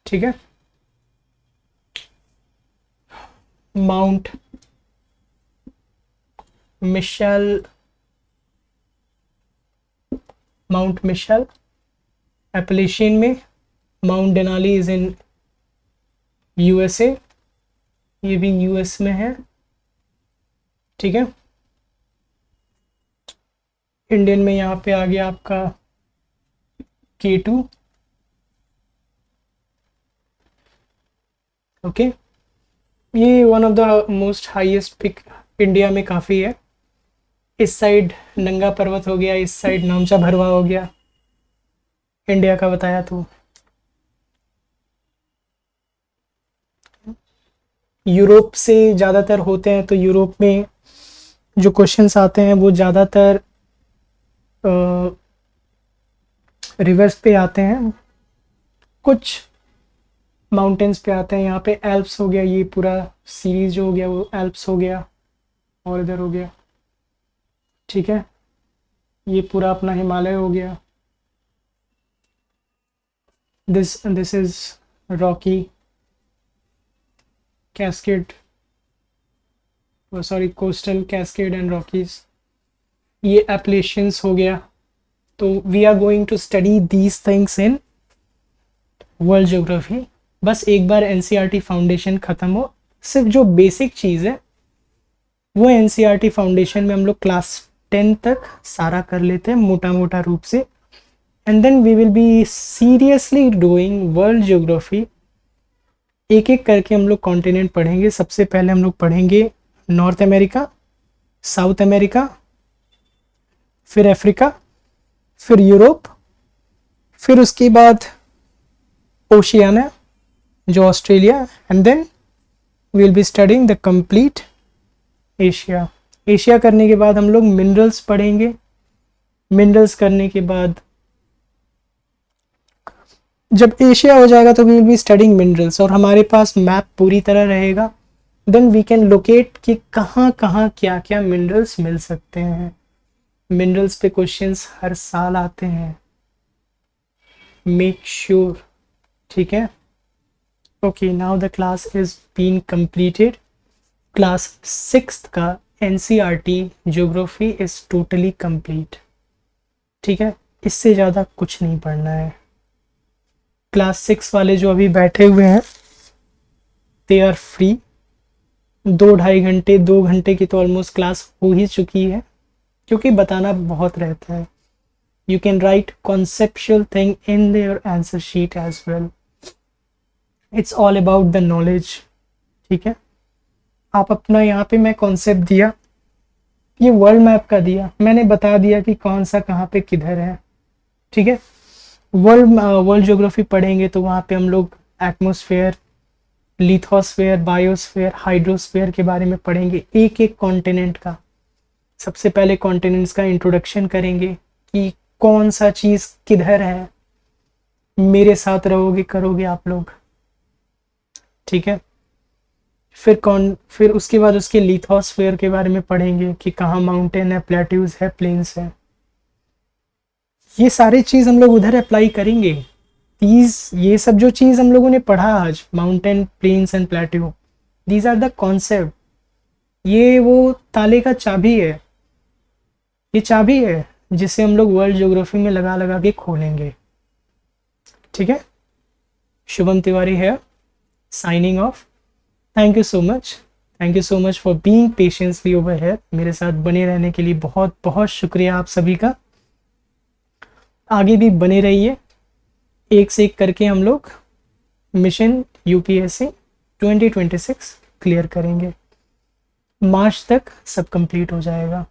ठीक है, mount Mitchell. Mount Mitchell Appalachian में। Mount Denali is in USA. ये भी यूएस में है। ठीक है, इंडियन में यहाँ पे आ गया आपका K2। ओके, ये one of the most highest peak India में काफ़ी है। इस साइड नंगा पर्वत हो गया, इस साइड नामचा भरवा हो गया। इंडिया का बताया तो। यूरोप से ज़्यादातर होते हैं, तो यूरोप में जो क्वेश्चंस आते हैं वो ज़्यादातर रिवर्स पे आते हैं, कुछ माउंटेन्स पे आते हैं। यहाँ पे एल्प्स हो गया, ये पूरा सीरीज जो हो गया वो एल्प्स हो गया, और इधर हो गया, ठीक है, ये पूरा अपना हिमालय हो गया। This is Rocky Cascade, sorry coastal Cascade and Rockies, ये एप्लेशियंस हो गया। तो we are going to study these things in world geography. बस एक बार एनसीईआरटी फाउंडेशन ख़त्म हो, सिर्फ जो बेसिक चीज़ है वो एनसीईआरटी फाउंडेशन में हम लोग क्लास 10 तक सारा कर लेते हैं मोटा मोटा रूप से, and then we will be seriously doing world geography. एक एक करके हम लोग कॉन्टिनेंट पढ़ेंगे। सबसे पहले हम लोग पढ़ेंगे नॉर्थ अमेरिका, साउथ अमेरिका, फिर अफ्रीका, फिर यूरोप, फिर उसके बाद ओशियाना जो Australia, and then we will be studying the complete Asia. Asia करने के बाद हम लोग मिनरल्स पढ़ेंगे। मिनरल्स करने के बाद जब एशिया हो जाएगा तो we will be studying minerals, और हमारे पास मैप पूरी तरह रहेगा। देन वी कैन लोकेट कि कहाँ कहाँ क्या क्या मिनरल्स मिल सकते हैं। मिनरल्स पे क्वेश्चंस हर साल आते हैं, मेक श्योर, ठीक है। Okay, now the class is been completed. Class 6th का NCERT geography is totally complete, ठीक है। इससे ज़्यादा कुछ नहीं पढ़ना है। क्लास 6 वाले जो अभी बैठे हुए हैं दे आर फ्री। 2 घंटे की तो ऑलमोस्ट क्लास हो ही चुकी है, क्योंकि बताना बहुत रहता है। You can write conceptual thing in their answer sheet as well. It's all about the knowledge, ठीक है। आप अपना यहाँ पे मैं कॉन्सेप्ट दिया, ये वर्ल्ड मैप का दिया, मैंने बता दिया कि कौन सा कहाँ पे किधर है, ठीक है। वर्ल्ड ज्योग्राफी पढ़ेंगे तो वहाँ पे हम लोग एटमॉस्फेयर, लिथोस्फेयर, बायोस्फेयर, हाइड्रोस्फेयर के बारे में पढ़ेंगे, एक एक कॉन्टिनेंट का। सबसे पहले कॉन्टिनेंट्स का इंट्रोडक्शन करेंगे कि कौन सा चीज़ किधर है। मेरे साथ रहोगे, करोगे आप लोग, ठीक है। फिर उसके बाद उसके लिथोस्फेयर के बारे में पढ़ेंगे कि कहाँ माउंटेन है, प्लेट्यूज है, प्लेन्स है। ये सारी चीज़ हम लोग उधर अप्लाई करेंगे। ये सब जो चीज़ हम लोगों ने पढ़ा आज, mountain, plains and plateau, these are the concept. ये वो ताले का चाबी है, ये चाबी है जिसे हम लोग वर्ल्ड ज्योग्राफी में लगा लगा के खोलेंगे, ठीक है। शुभम तिवारी है, signing off. Thank you so much, thank you so much for being patiently over here. मेरे साथ बने रहने के लिए बहुत बहुत शुक्रिया आप सभी का। आगे भी बने रहिए, एक से एक करके हम लोग मिशन यूपीएससी 2026 क्लियर करेंगे। मार्च तक सब कंप्लीट हो जाएगा,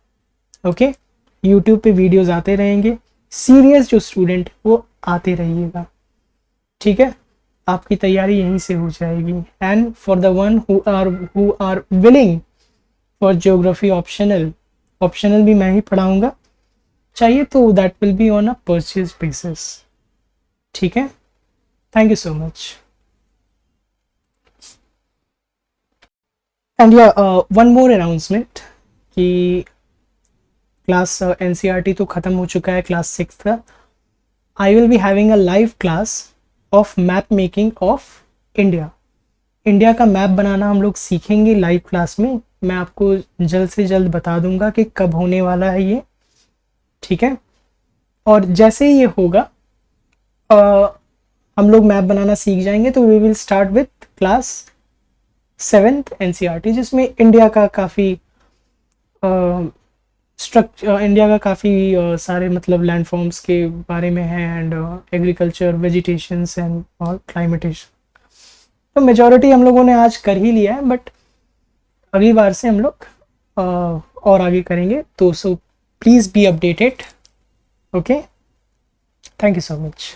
ओके। यूट्यूब पे वीडियोस आते रहेंगे, सीरियस जो स्टूडेंट वो आते रहिएगा, ठीक है। आपकी तैयारी यहीं से हो जाएगी। And for the one who are willing for geography optional भी मैं ही पढ़ाऊंगा, चाहिए तो that will be on a purchase basis, ठीक है। Thank you so much. And या वन मोर अनाउंसमेंट कि क्लास एनसीईआरटी तो ख़त्म हो चुका है क्लास 6 का। I will be having a live class of map making of India. India का मैप बनाना हम लोग सीखेंगे लाइव क्लास में। मैं आपको जल्द से जल्द बता दूंगा कि कब होने वाला है ये, ठीक है। और जैसे ही ये होगा हम लोग मैप बनाना सीख जाएंगे, तो we will start with class 7th NCERT, जिसमें इंडिया का काफ़ी इंडिया का काफ़ी सारे मतलब लैंडफॉर्म्स के बारे में है, and agriculture, vegetations and all climatisation. तो मेजॉरिटी हम लोगों ने आज कर ही लिया है, बट अगली बार से हम लोग और आगे करेंगे। तो so please be updated, okay. Thank you so much.